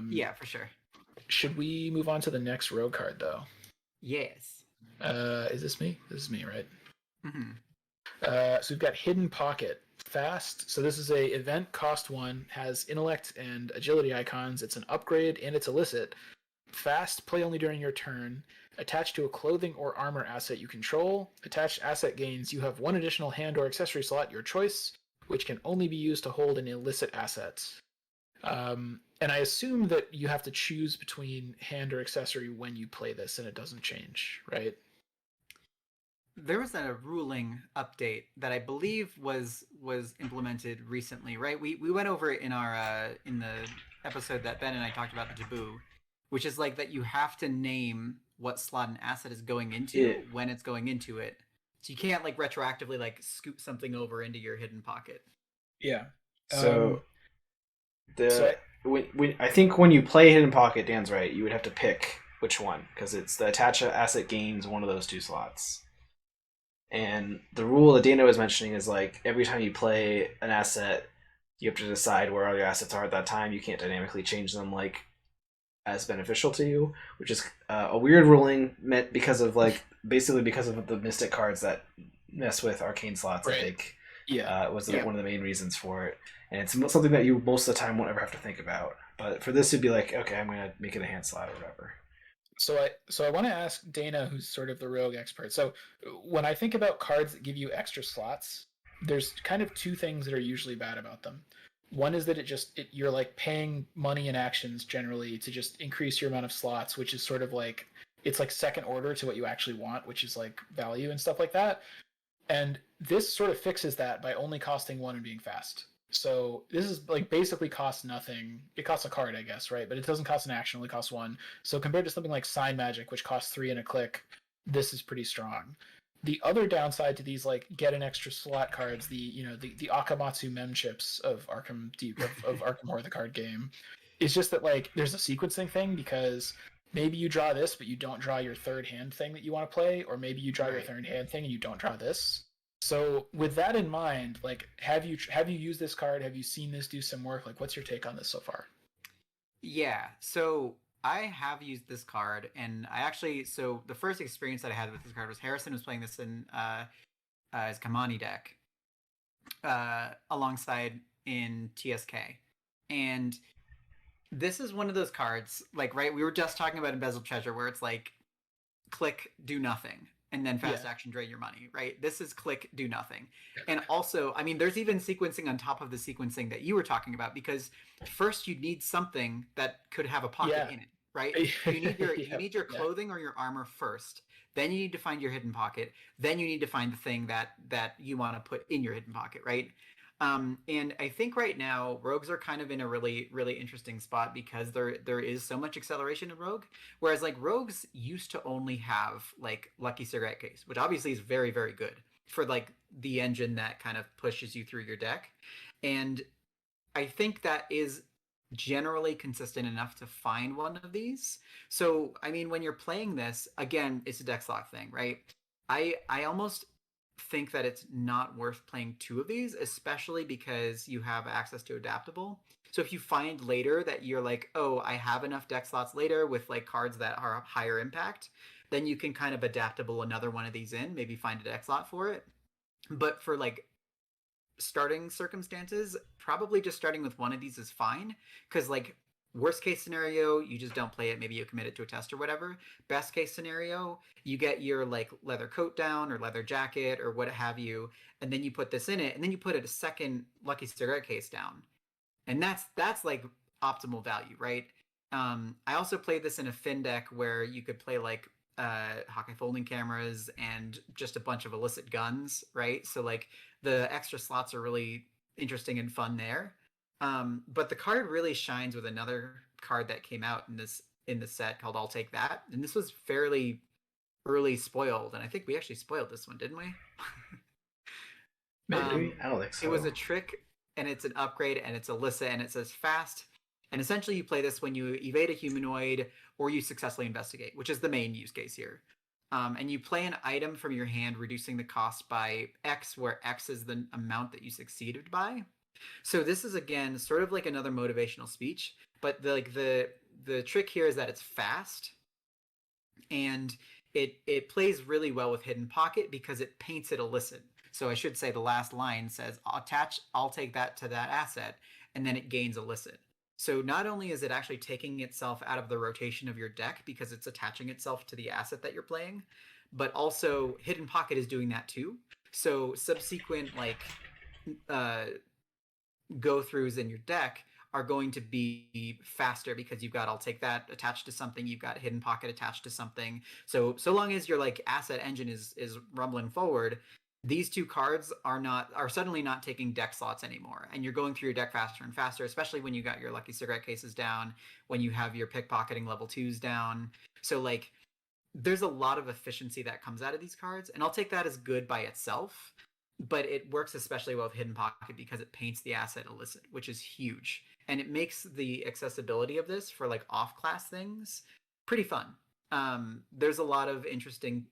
Yeah, for sure. Should we move on to the next rogue card though? Yes. Is this me? This is me, right? Mm-hmm. So we've got Hidden Pocket. Fast. So this is a event, cost 1, has intellect and agility icons. It's an upgrade and it's illicit. Fast, play only during your turn. Attached to a clothing or armor asset you control. Attached asset gains, you have 1 additional hand or accessory slot, your choice, which can only be used to hold an illicit asset. And I assume that you have to choose between hand or accessory when you play this, and it doesn't change, right? There was a ruling update that I believe was implemented recently, right? We went over it in our in the episode that Ben and I talked about the taboo, which is like that you have to name what slot an asset is going into when it's going into it. So you can't like retroactively like scoop something over into your hidden pocket. Yeah. So I think when you play Hidden Pocket, Dan's right, you would have to pick which one, because it's the attach asset gains one of those 2 slots. And the rule that Dana was mentioning is like every time you play an asset, you have to decide where all your assets are at that time. You can't dynamically change them like as beneficial to you, which is a weird ruling meant because of like basically because of the mystic cards that mess with arcane slots. Right. I think Yeah. was Yeah. one of the main reasons for it, and it's something that you most of the time won't ever have to think about. But for this to be like, okay, I'm gonna make it a hand slot or whatever. So I want to ask Dana, who's sort of the rogue expert. So when I think about cards that give you extra slots, there's kind of two things that are usually bad about them. One is that you're like paying money and actions generally to just increase your amount of slots, which is sort of like it's like second order to what you actually want, which is like value and stuff like that. And this sort of fixes that by only costing one and being fast. So this is like basically costs nothing. It costs a card, I guess, right? But it doesn't cost an action; only costs one. So compared to something like Sign Magic, which costs 3 and a click, this is pretty strong. The other downside to these like get an extra slot cards, the Akamatsu mem chips of Arkham Deep of Arkham Horror the card game, is just that like there's a sequencing thing because maybe you draw this, but you don't draw your third hand thing that you want to play, or maybe you draw your third hand thing and you don't draw this. So with that in mind, like have you used this card? Have you seen this do some work? Like what's your take on this so far? Yeah, so I have used this card, and I actually so the first experience that I had with this card was Harrison was playing this in his Kamani deck alongside in TSK, and this is one of those cards like right we were just talking about Embezzled Treasure where it's like click do nothing and then fast Yeah. action drain your money, right? This is click do nothing. And also, I mean, there's even sequencing on top of the sequencing that you were talking about because first you need something that could have a pocket Yeah. in it, right? You Yeah. need your Yeah. clothing or your armor first. Then you need to find your hidden pocket. Then you need to find the thing that you want to put in your hidden pocket, right? And I think right now rogues are kind of in a really interesting spot because there is so much acceleration in rogue. Whereas like rogues used to only have like Lucky Cigarette Case, which obviously is very good for like the engine that kind of pushes you through your deck. And I think that is generally consistent enough to find one of these. So, I mean, when you're playing this, again, it's a deck slot thing, right? I almost think that it's not worth playing two of these, especially because you have access to adaptable. So if you find later that you're like, oh, I have enough deck slots later with like cards that are higher impact, then you can kind of adaptable another one of these in, maybe find a deck slot for it. But for like starting circumstances, probably just starting with one of these is fine. Because, like, worst case scenario, you just don't play it. Maybe you commit it to a test or whatever. Best case scenario, you get your, like, leather coat down or leather jacket or what have you. And then you put this in it. And then you put it a second Lucky Cigarette Case down. And that's like optimal value, right? I also played this in a Fin deck where you could play like Hawkeye folding cameras and just a bunch of illicit guns, right? So like the extra slots are really interesting and fun there. But the card really shines with another card that came out in the set called I'll Take That, and this was fairly early spoiled, and I think we actually spoiled this one, didn't we? Maybe I don't think It was so. a trick, and it's an upgrade, and it's Alyssa, and it says fast. And essentially, you play this when you evade a humanoid or you successfully investigate, which is the main use case here. And you play an item from your hand, reducing the cost by X, where X is the amount that you succeeded by. So this is again sort of like another motivational speech, but the trick here is that it's fast and it plays really well with hidden pocket because it paints it illicit. So I should say the last line says I'll take that to that asset, and then it gains illicit. So not only is it actually taking itself out of the rotation of your deck because it's attaching itself to the asset that you're playing, but also hidden pocket is doing that too. So subsequent like uh, go throughs in your deck are going to be faster because you've got I'll take that attached to something, you've got hidden pocket attached to something. So long as your like asset engine is rumbling forward, these two cards are suddenly not taking deck slots anymore, and you're going through your deck faster and faster, especially when you got your Lucky Cigarette Cases down, when you have your pickpocketing level 2s down. So like there's a lot of efficiency that comes out of these cards, and I'll take that as good by itself, but it works especially well with hidden pocket because it paints the asset illicit, which is huge, and it makes the accessibility of this for like off class things pretty fun. There's a lot of interesting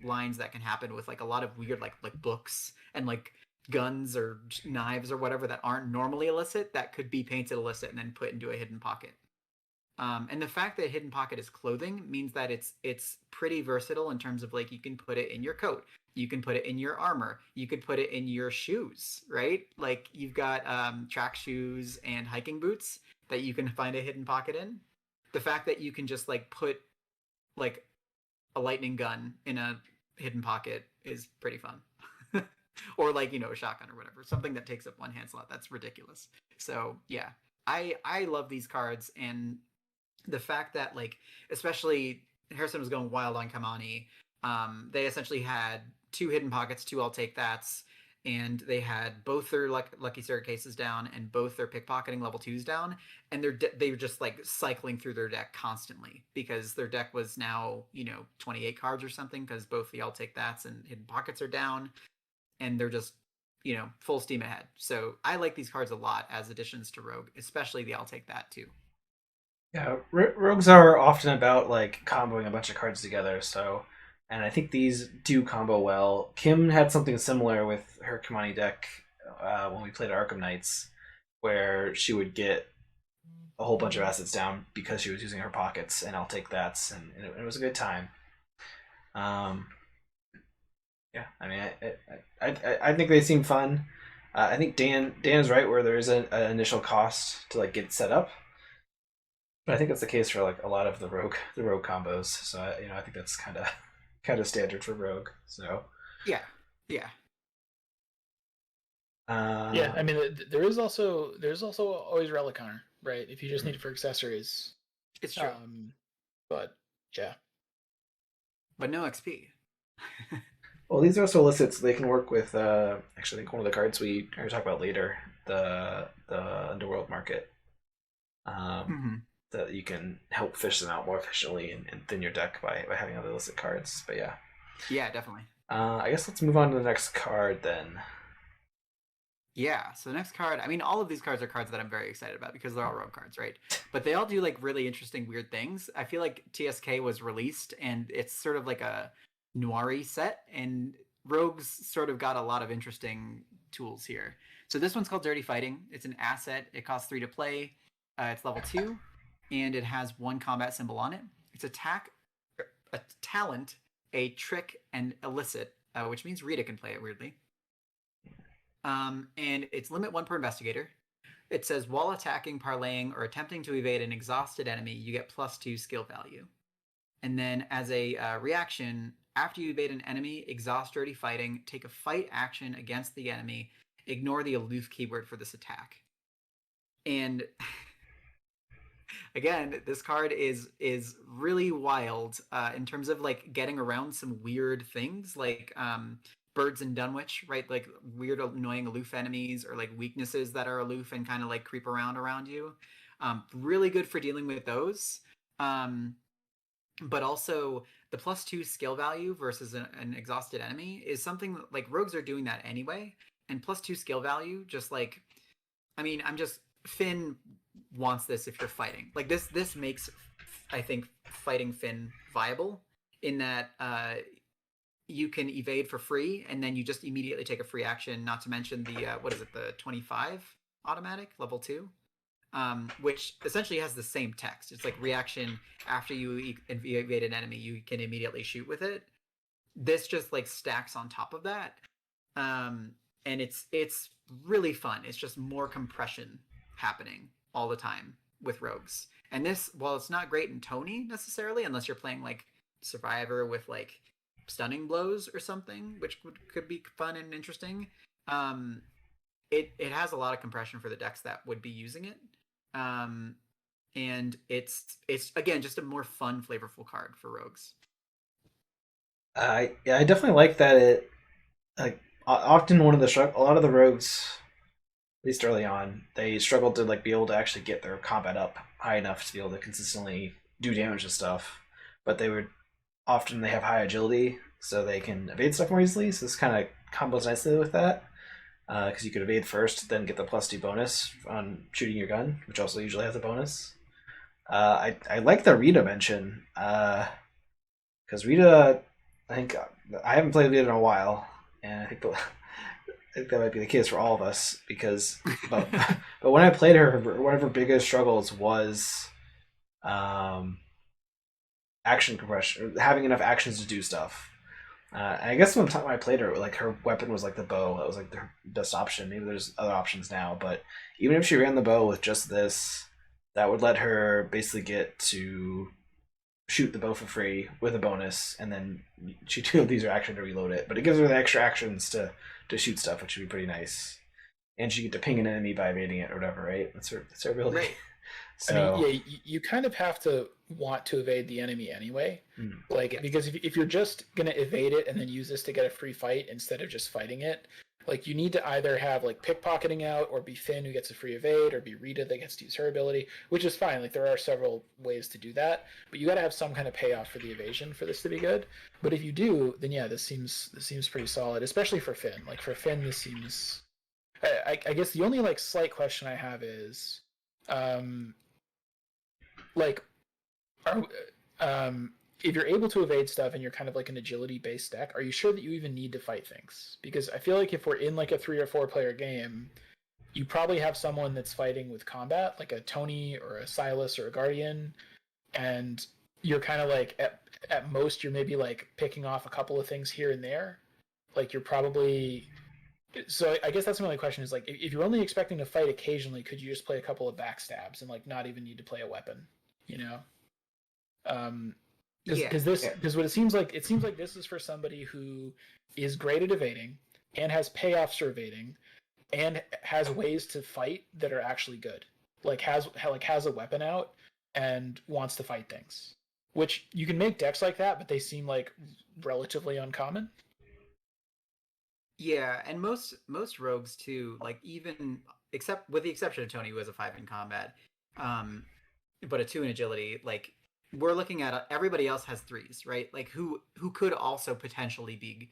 lines that can happen with like a lot of weird like books and like guns or knives or whatever that aren't normally illicit that could be painted illicit and then put into a hidden pocket. And the fact that hidden pocket is clothing means that it's pretty versatile in terms of like you can put it in your coat, you can put it in your armor, you could put it in your shoes, right? Like you've got track shoes and hiking boots that you can find a hidden pocket in. The fact that you can just like put like a lightning gun in a hidden pocket is pretty fun. Or like, you know, a shotgun or whatever, something that takes up one hand slot. That's ridiculous. So yeah, I love these cards, and the fact that like especially Harrison was going wild on Kamani. They essentially had two hidden pockets, two I'll take that's, and they had both their lucky staircases down and both their pickpocketing level twos down, and they were just like cycling through their deck constantly because their deck was now 28 cards or something because both the I'll take that's and hidden pockets are down, and they're just full steam ahead. So I like these cards a lot as additions to Rogue, especially the I'll take that too. Yeah, rogues are often about like comboing a bunch of cards together. So, and I think these do combo well. Kim had something similar with her Kamani deck when we played Arkham Knights, where she would get a whole bunch of assets down because she was using her pockets, and I'll take that, and it was a good time. Yeah, I mean, I think they seem fun. I think Dan is right where there is an initial cost to like get set up. But I think that's the case for like a lot of the rogue combos. So I think that's kind of standard for rogue. So yeah, yeah, Yeah, I mean, there's also always Relic Hunter, right? If you just need it for accessories. it's true. But yeah, but no XP. well, these are also illicit, so they can work with. Actually, I think one of the cards we are going to talk about later, the Underworld Market. That you can help fish them out more efficiently and thin your deck by having other illicit cards. But yeah, definitely. I guess let's move on to the next card then. Yeah, so the next card, I mean, all of these cards are cards that I'm very excited about because they're all rogue cards, right? But they all do like really interesting, weird things. I feel like TSK was released and it's sort of like a noir set, and rogues sort of got a lot of interesting tools here. So this one's called Dirty Fighting. It's an asset. It costs 3 to play. It's level 2, and it has 1 combat symbol on it. It's attack, a talent, a trick, and illicit, which means Rita can play it weirdly. And it's limit 1 per investigator. It says while attacking, parlaying, or attempting to evade an exhausted enemy, you get +2 skill value. And then as a reaction, after you evade an enemy, exhaust Dirty Fighting, take a fight action against the enemy, ignore the aloof keyword for this attack. And again, this card is really wild in terms of like getting around some weird things like birds in Dunwich, right? Like weird, annoying aloof enemies or like weaknesses that are aloof and kind of like creep around you. Really good for dealing with those. But also the +2 skill value versus an exhausted enemy is something that, like, rogues are doing that anyway. And +2 skill value, just like, I mean, Finn wants this if you're fighting. Like this makes, I think, fighting Finn viable in that you can evade for free, and then you just immediately take a free action. Not to mention the the 25 automatic level 2, which essentially has the same text. It's like reaction after you evade an enemy, you can immediately shoot with it. This just like stacks on top of that, and it's really fun. It's just more compression happening all the time with rogues. And this, while it's not great in Tony necessarily, unless you're playing like Survivor with like stunning blows or something, which could be fun and interesting. It has a lot of compression for the decks that would be using it, and it's again just a more fun, flavorful card for rogues. I definitely like that. It like often a lot of the rogues, at least early on, they struggled to like be able to actually get their combat up high enough to be able to consistently do damage to stuff, but they have high agility, so they can evade stuff more easily. So this kind of combos nicely with that, because you could evade first, then get the +2 bonus on shooting your gun, which also usually has a bonus. I like the Rita mention, because Rita, I think I haven't played Rita in a while, and I think think that might be the case for all of us because, but but when I played her, one of her biggest struggles was action compression, having enough actions to do stuff. And I guess when I played her, like her weapon was like the bow. That was like her best option. Maybe there's other options now, but even if she ran the bow with just this, that would let her basically get to shoot the bow for free with a bonus, and then she would use her action to reload it. But it gives her the extra actions to shoot stuff, which would be pretty nice. And she get to ping an enemy by evading it or whatever, right? That's her ability. Right. I mean, yeah, you kind of have to want to evade the enemy anyway. Like, Yeah. because if you're just going to evade it and then use this to get a free fight instead of just fighting it, like, you need to either have, like, pickpocketing out, or be Finn who gets a free evade, or be Rita that gets to use her ability, which is fine. Like, there are several ways to do that, but you got to have some kind of payoff for the evasion for this to be good. But if you do, then yeah, this seems pretty solid, especially for Finn. Like, for Finn, this seems... I guess the only, like, slight question I have is... like, if you're able to evade stuff and you're kind of like an agility based deck, are you sure that you even need to fight things? Because I feel like if we're in like a 3 or 4 player game, you probably have someone that's fighting with combat, like a Tony or a Silas or a Guardian, and you're kind of like at most you're maybe like picking off a couple of things here and there. Like, you're probably... So I guess that's my only question is, like, if you're only expecting to fight occasionally, could you just play a couple of backstabs and like not even need to play a weapon? You know, because what it seems like this is for somebody who is great at evading and has payoffs for evading and has ways to fight that are actually good. Has a weapon out and wants to fight things, which you can make decks like that, but they seem like relatively uncommon. Yeah, and most rogues too, like, even except with the exception of Tony, who has a 5 in combat, but a 2 in agility. Like, we're looking at everybody else has 3s, right? Like, who could also potentially be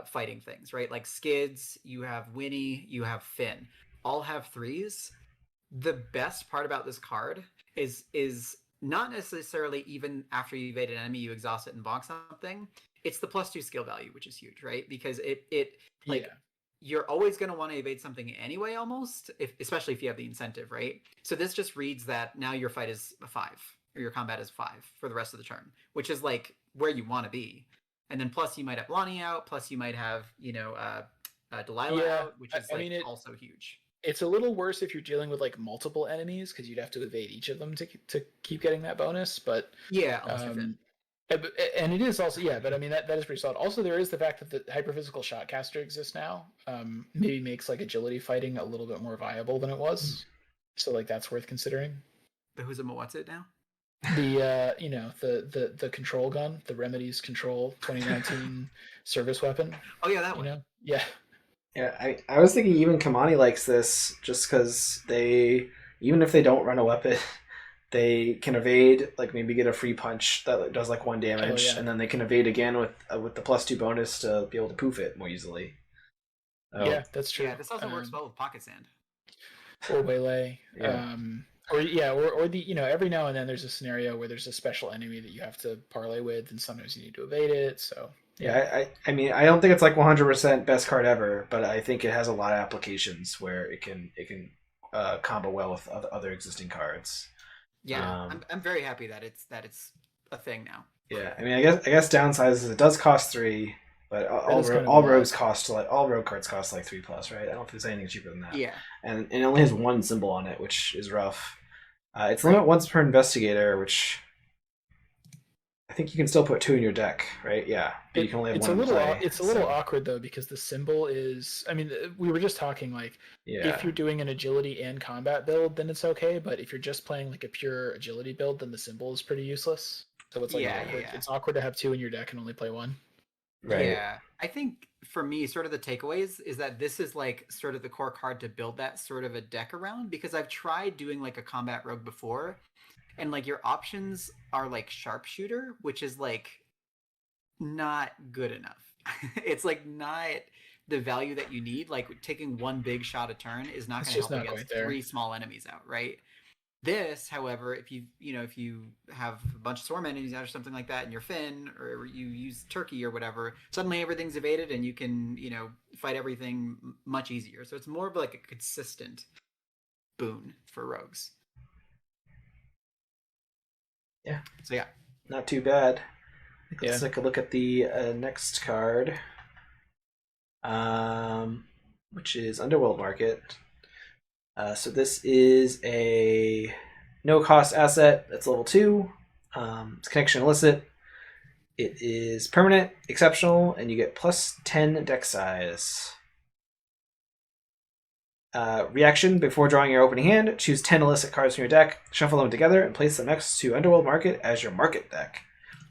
fighting things, right? Like Skids, you have Winnie, you have Finn, all have 3s. The best part about this card is not necessarily even after you evade an enemy, you exhaust it and bonk something. It's the +2 skill value, which is huge, right? Because it like, Yeah. you're always going to want to evade something anyway, almost, especially if you have the incentive, right? So this just reads that now your fight is a 5, or your combat is 5 for the rest of the turn, which is like where you want to be. And then plus you might have Lonnie out, plus you might have Delilah out, which is also huge. It's a little worse if you're dealing with like multiple enemies, because you'd have to evade each of them to keep getting that bonus. But yeah, unless you're Finn. And it is also, yeah, but I mean, that is pretty solid. Also, there is the fact that the hyperphysical shotcaster exists now. Maybe makes like agility fighting a little bit more viable than it was. So like, that's worth considering. The who's a what's it now? The the control gun, the Remedies Control 2019 service weapon. Oh yeah, that one. Yeah. Yeah, I was thinking even Kamani likes this just because even if they don't run a weapon, they can evade, like maybe get a free punch that does like 1 damage, and then they can evade again with the +2 bonus to be able to poof it more easily. Yeah, that's true. Yeah, this also works well with Pocket Sand. Or Waylay. Yeah. Or the every now and then there's a scenario where there's a special enemy that you have to parlay with, and sometimes you need to evade it. So yeah, I mean, I don't think it's like 100% best card ever, but I think it has a lot of applications where it can combo well with other existing cards. Yeah, I'm very happy that it's a thing now. Yeah, I mean, I guess downside is it does cost 3, but all rogue cards cost like 3+, right? I don't think there's anything cheaper than that. Yeah, and it only has 1 symbol on it, which is rough. It's limit once per investigator, which I think you can still put 2 in your deck, right? Yeah, but you can only have 1 in play. It's a little awkward though, because the symbol is. I mean, we were just talking like, if you're doing an agility and combat build, then it's okay. But if you're just playing like a pure agility build, then the symbol is pretty useless. So it's like awkward. It's awkward to have 2 in your deck and only play 1. Right. Yeah, I think for me, sort of the takeaways is that this is like sort of the core card to build that sort of a deck around, because I've tried doing like a combat rogue before, and like your options are like sharpshooter, which is like not good enough. It's like not the value that you need. Like, taking 1 big shot a turn is not going to help against 3 small enemies out, right? This, however, if if you have a bunch of swarm enemies or something like that, and you're Finn or you use Turkey or whatever, suddenly everything's evaded and you can fight everything much easier. So it's more of like a consistent boon for rogues. Yeah. So yeah, Not too bad. Let's Yeah. take a look at the next card, which is Underworld Market. So this is a no-cost asset that's level 2. It's connection illicit. It is permanent, exceptional, and you get plus 10 deck size. Reaction: before drawing your opening hand, choose 10 illicit cards from your deck, shuffle them together, and place them next to Underworld Market as your market deck.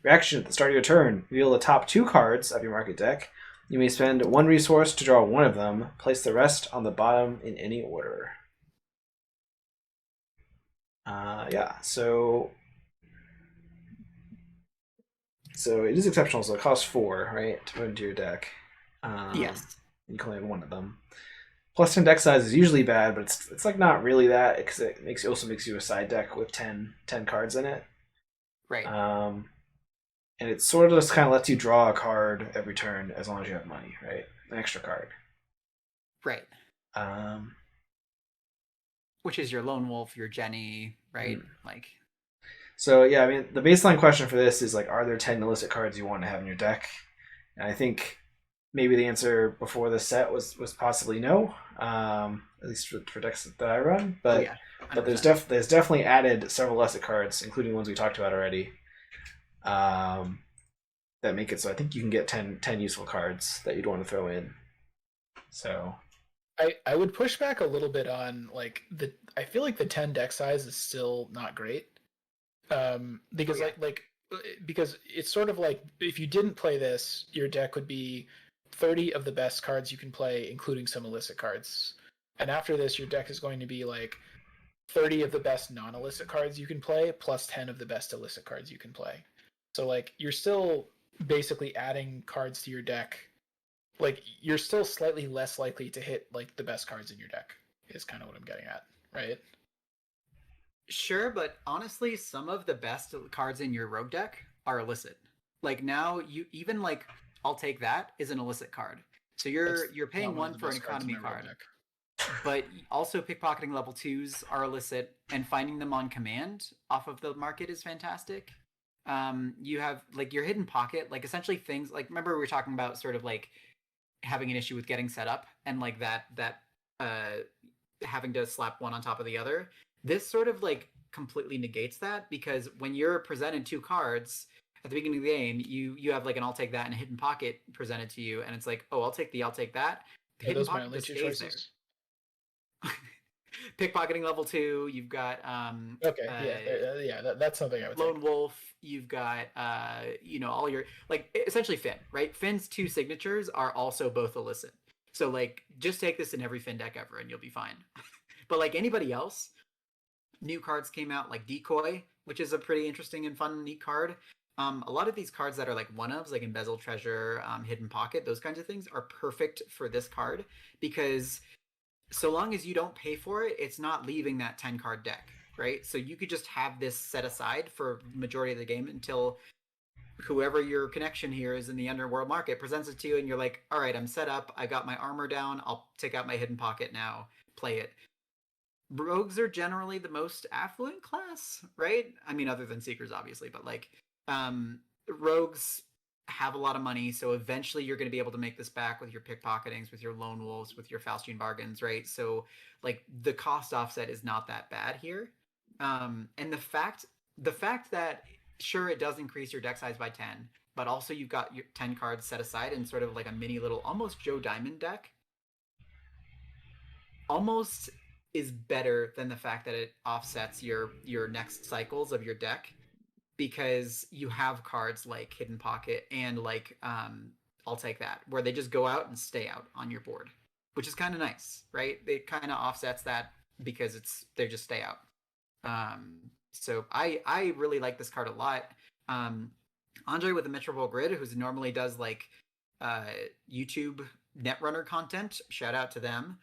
Reaction: at the start of your turn, reveal the top 2 cards of your market deck. You may spend 1 resource to draw one of them. Place the rest on the bottom in any order. Yeah, so it is exceptional, so it costs 4, right, to put into your deck. yes, You can only have one of them. Plus 10 deck size is usually bad, but it's like not really that, because it also makes you a side deck with 10 cards in it. right. And it sort of just kind of lets you draw a card every turn as long as you have money, right? An extra card. Right. Which is your Lone Wolf, your Jenny, right? Like, so yeah, I mean, the baseline question for this is like, are there 10 illicit cards you want to have in your deck? And I think maybe the answer before this set was possibly no, at least for decks that I run. But yeah, but there's 100%. definitely added several illicit cards, including ones we talked about already, that make it so I think you can get 10 useful cards that you'd want to throw in. So I would push back a little bit on like I feel like the 10 deck size is still not great. Because because it's sort of like if you didn't play this, your deck would be 30 of the best cards you can play, including some illicit cards. And after this, your deck is going to be like 30 of the best non-illicit cards you can play, plus 10 of the best illicit cards you can play. So like you're still basically adding cards to your deck. Like you're still slightly less likely to hit like the best cards in your deck, is kind of what I'm getting at, right? Sure, but honestly, some of the best cards in your rogue deck are illicit. Like now, you even like I'll take that is an illicit card. So That's you're not paying one of one the for an best cards in economy my rogue card, deck. but also pickpocketing level 2s are illicit, and finding them on command off of the market is fantastic. You have like your hidden pocket, like essentially things like remember we were talking about sort of like having an issue with getting set up and like that uh having to slap one on top of the other. This sort of like completely negates that because when you're presented 2 cards at the beginning of the game, you have like an I'll take that and a hidden pocket presented to you, and it's like, oh, I'll take that. The Are hidden those my pocket only just two stays there. choices? Pickpocketing level 2, you've got Okay, yeah, that's something I would Lone take. Wolf, you've got all your like essentially Finn, right? Finn's 2 signatures are also both illicit. So like just take this in every Finn deck ever and you'll be fine. But like anybody else, new cards came out like Decoy, which is a pretty interesting and fun neat card. A lot of these cards that are like one-ofs, like Embezzle Treasure, Hidden Pocket, those kinds of things are perfect for this card because so long as you don't pay for it, it's not leaving that 10 card deck, right? So you could just have this set aside for majority of the game until whoever your connection here is in the underworld market presents it to you and you're like, all right, I'm set up, I got my armor down, I'll take out my hidden pocket now, play it. Rogues are generally the most affluent class, right? I mean, other than seekers, obviously, but like, rogues have a lot of money, so eventually you're going to be able to make this back with your pickpocketings, with your lone wolves, with your Faustian bargains, right? So, like, the cost offset is not that bad here. And the fact that sure it does increase your deck size by 10, but also you've got your 10 cards set aside in sort of like a mini little almost Joe Diamond deck almost is better than the fact that it offsets your next cycles of your deck because you have cards like Hidden Pocket and like I'll take that where they just go out and stay out on your board, which is kind of nice, right? It kind of offsets that because they just stay out. So I really like this card a lot. Andre with the Metroville Grid, who normally does like YouTube Netrunner content, shout out to them.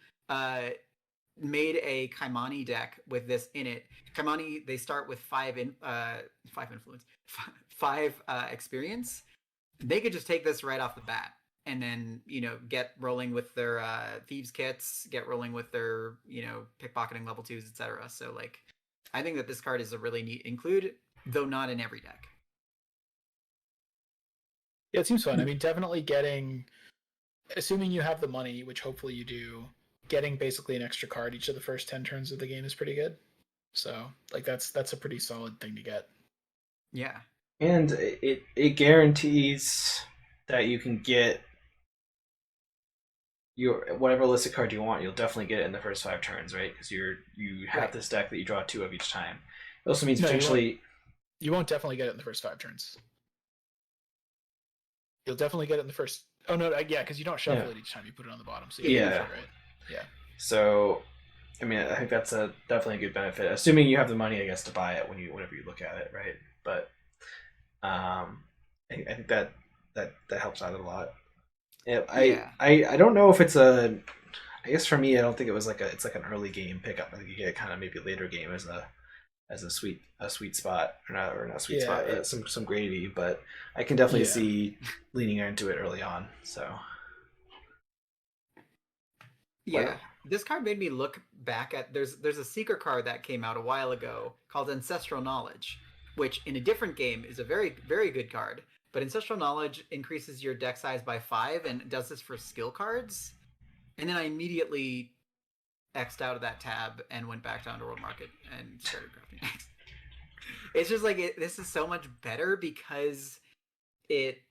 made a Kaimani deck with this in it. Kaimani, they start with five influence, five experience. They could just take this right off the bat and then get rolling with their thieves kits, get rolling with their pickpocketing level 2s, etc. So like, I think that this card is a really neat include, though not in every deck. Yeah, it seems fun. I mean, definitely getting, assuming you have the money, which hopefully you do, getting basically an extra card each of the first 10 turns of the game is pretty good. So like that's a pretty solid thing to get. Yeah. And it guarantees that you can get your whatever illicit card you want. You'll definitely get it in the first 5 turns, right? Because you have Right. this deck that you draw 2 of each time. It also means No, potentially you won't definitely get it in the first 5 turns. You'll definitely get it in the first. Oh no, yeah, because you don't shuffle it each time. You put it on the bottom. So Yeah. Right. Yeah. So, I mean, I think that's definitely a good benefit, assuming you have the money, I guess, to buy it whenever you look at it, right? But I think that helps out a lot. I don't know if it's a. I guess for me, I don't think it was it's like an early game pickup. I think you get it kind of maybe later game as a sweet spot or not sweet spot, some gravy. But I can definitely see leaning into it early on. So yeah, this card made me look back at there's a secret card that came out a while ago called Ancestral Knowledge, which in a different game is a very very good card. But Ancestral Knowledge increases your deck size by 5 and does this for skill cards. And then I immediately X'd out of that tab and went back down to World Market and started crafting decks. It's just like this is so much better because it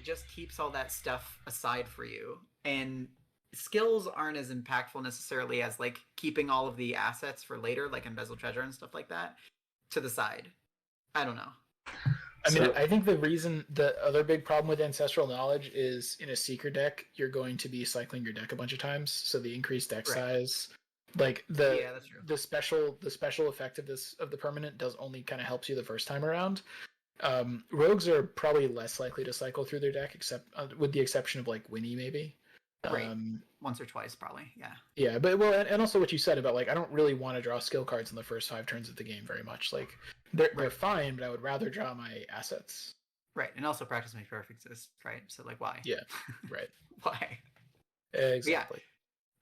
just keeps all that stuff aside for you, and skills aren't as impactful necessarily as like keeping all of the assets for later, like embezzle treasure and stuff like that, to the side. I don't know. I mean, I think the other big problem with Ancestral Knowledge is in a Seeker deck, you're going to be cycling your deck a bunch of times. So the increased deck size, like that's true. the special effect of the permanent does only kind of helps you the first time around. Rogues are probably less likely to cycle through their deck, except with the exception of like Winnie maybe. Right. Once or twice, probably. Yeah. Yeah, but and also what you said about like I don't really want to draw skill cards in the first 5 turns of the game very much. Like they're fine, but I would rather draw my assets. Right, and also practice makes perfect exist, right? So like, why? Yeah, right. Why? Exactly.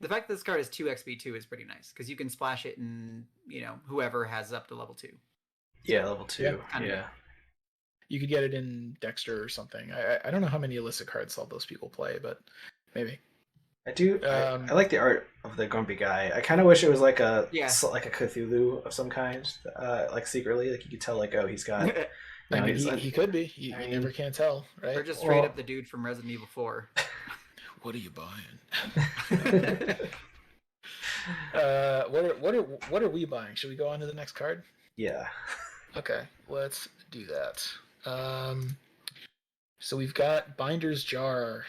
The fact that this card is 2 XP2 is pretty nice because you can splash it in whoever has up to level 2. Yeah, level 2. Yeah. You could get it in Dexter or something. I don't know how many illicit cards all those people play, but maybe. I do. I like the art of the grumpy guy. I kind of wish it was like a Cthulhu of some kind, like secretly, like you could tell, like, oh, he's got. I mean, he could be. You never can tell, right? Or just straight up the dude from Resident Evil 4. What are you buying? What are we buying? Should we go on to the next card? Yeah. Okay, let's do that. So we've got Binder's Jar.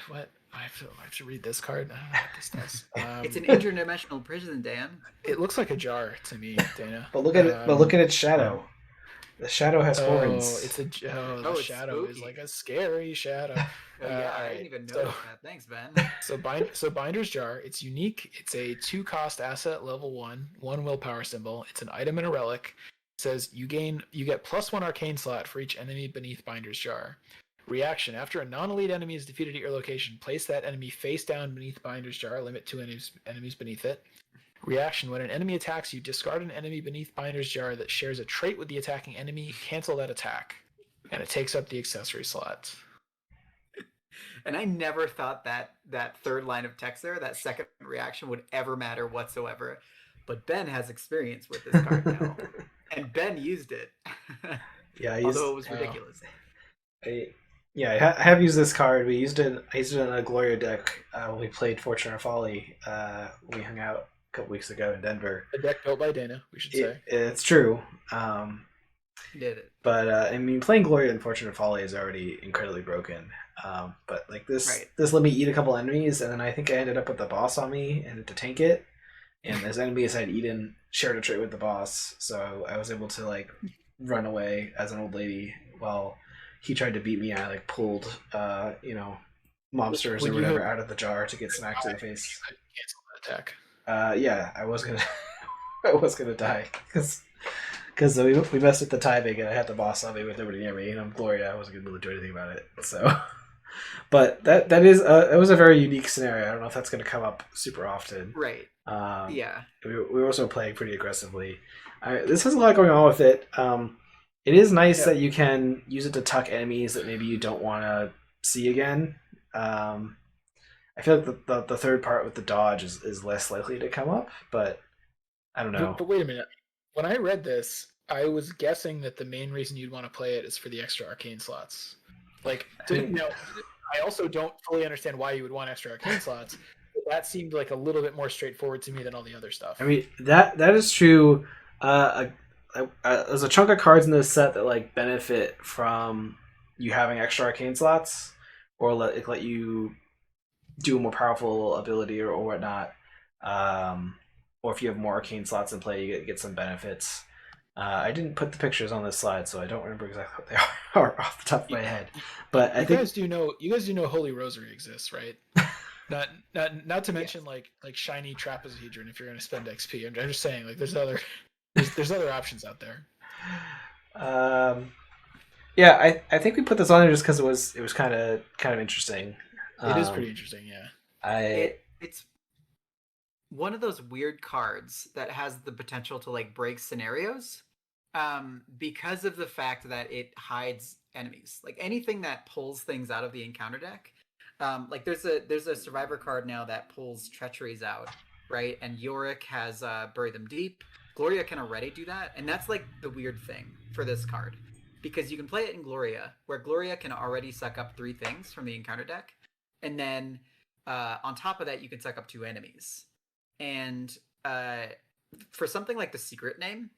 What? I have to read this card. I don't know what this does. It's an interdimensional prison, Dan. It looks like a jar to me, Dana. But look at it. But look at its shadow. The shadow has horns. The shadow is like a scary shadow. I didn't even notice that. Thanks, Ben. So Binder's Jar. It's unique. It's a 2-cost asset, level 1 willpower symbol. It's an item and a relic. It says you get +1 arcane slot for each enemy beneath Binder's Jar. Reaction: after a non-elite enemy is defeated at your location, place that enemy face down beneath Binder's Jar. Limit 2 enemies beneath it. Reaction: when an enemy attacks you, discard an enemy beneath Binder's Jar that shares a trait with the attacking enemy. Cancel that attack, and it takes up the accessory slot. And I never thought that third line of text there, that second reaction, would ever matter whatsoever. But Ben has experience with this card now, and Ben used it. Yeah, although it was ridiculous. I have used this card. I used it in a Gloria deck when we played Fortune or Folly. We hung out a couple weeks ago in Denver. A deck built by Dana, we should say. It's true. Did it? But I mean, playing Gloria in Fortune or Folly is already incredibly broken. But like this let me eat a couple enemies, and then I think I ended up with the boss on me and to tank it. And as enemies I'd eaten shared a trait with the boss, so I was able to like run away as an old lady while he tried to beat me. I like pulled mobsters Would or you whatever have out of the jar to get smacked in the face. cancel that attack? Yeah, I was gonna I was gonna die because we messed with the timing and I had the boss on me with nobody near me and I'm Gloria. I wasn't gonna be able to do anything about it. So, but that is it was a very unique scenario. I don't know if that's gonna come up super often. Right. Um, Yeah. we were also playing pretty aggressively. This has a lot going on with it. It is nice that you can use it to tuck enemies that maybe you don't want to see again. I feel like the third part with the dodge is less likely to come up, but I don't know. But wait a minute. When I read this, I was guessing that the main reason you'd want to play it is for the extra arcane slots. Like, I also don't fully understand why you would want extra arcane slots. But that seemed like a little bit more straightforward to me than all the other stuff. I mean that is true. There's a chunk of cards in this set that like benefit from you having extra arcane slots, or let you do a more powerful ability or whatnot. Or if you have more arcane slots in play, you get some benefits. I didn't put the pictures on this slide, so I don't remember exactly what they are off the top of my head. But I think you guys do know Holy Rosary exists, right? Not to mention like shiny trapezohedron if you're going to spend XP. I'm just saying like there's other options out there. Yeah, I think we put this on there just because it was kind of interesting. It is pretty interesting, yeah. It's one of those weird cards that has the potential to like break scenarios, because of the fact that it hides enemies. Like anything that pulls things out of the encounter deck. Like there's a survivor card now that pulls treacheries out, right? And Yorick has bury them deep. Gloria can already do that, and that's like the weird thing for this card, because you can play it in Gloria, where Gloria can already suck up 3 things from the encounter deck, and then on top of that, you can suck up 2 enemies. And for something like the Secret Name,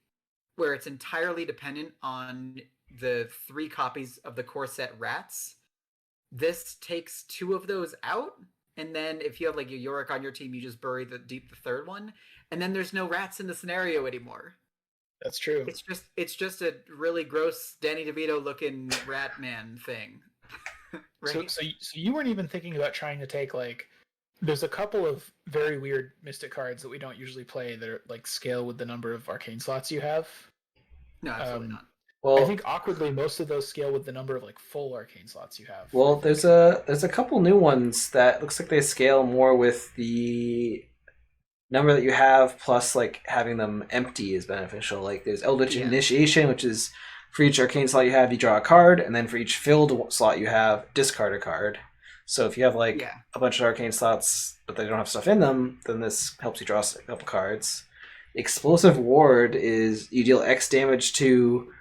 where it's entirely dependent on the 3 copies of the core set Rats, this takes 2 of those out, and then if you have like a Yorick on your team, you just bury the 3rd one, and then there's no rats in the scenario anymore. That's true. It's just a really gross Danny DeVito looking rat man thing. Right? So you weren't even thinking about trying to take like there's a couple of very weird mystic cards that we don't usually play that are like scale with the number of arcane slots you have. No, absolutely not. Well, I think awkwardly most of those scale with the number of like full arcane slots you have. Well, there's a couple new ones that looks like they scale more with the number that you have, plus like having them empty is beneficial. Like there's Eldritch Initiation, which is for each arcane slot you have, you draw a card, and then for each filled slot you have, discard a card. So if you have like a bunch of arcane slots, but they don't have stuff in them, then this helps you draw a couple cards. Explosive Ward is you deal X damage to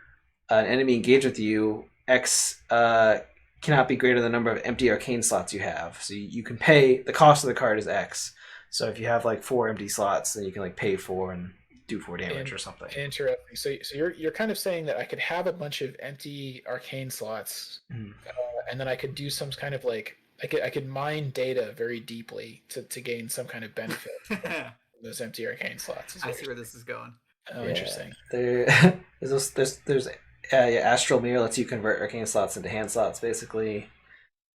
an enemy engaged with you. X cannot be greater than the number of empty arcane slots you have. So you can pay, the cost of the card is X. So if you have like 4 empty slots, then you can like pay 4 and do 4 damage or something. Interesting. So you're kind of saying that I could have a bunch of empty arcane slots, and then I could do some kind of like I could mine data very deeply to gain some kind of benefit from those empty arcane slots. I see where this is going. Oh, interesting. There's Astral Mirror lets you convert arcane slots into hand slots, basically.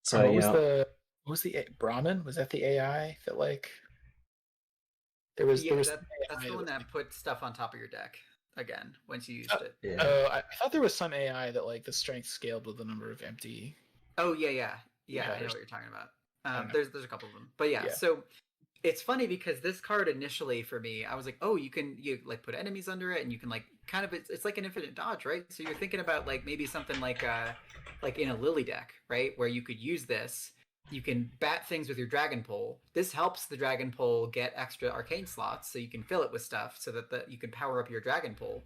So what was the Brahmin? Was that the AI that like? There was that's the one that put stuff on top of your deck again once you used it. Yeah. I thought there was some AI that like the strength scaled with the number of empty. Oh yeah. I know what you're talking about. There's a couple of them, but yeah. So it's funny because this card initially for me, I was like, oh, you like put enemies under it, and you can like kind of it's like an infinite dodge, right? So you're thinking about like maybe something like in a Lily deck, right, where you could use this. You can bat things with your Dragon Pole. This helps the Dragon Pole get extra arcane slots, so you can fill it with stuff, so that you can power up your Dragon Pole.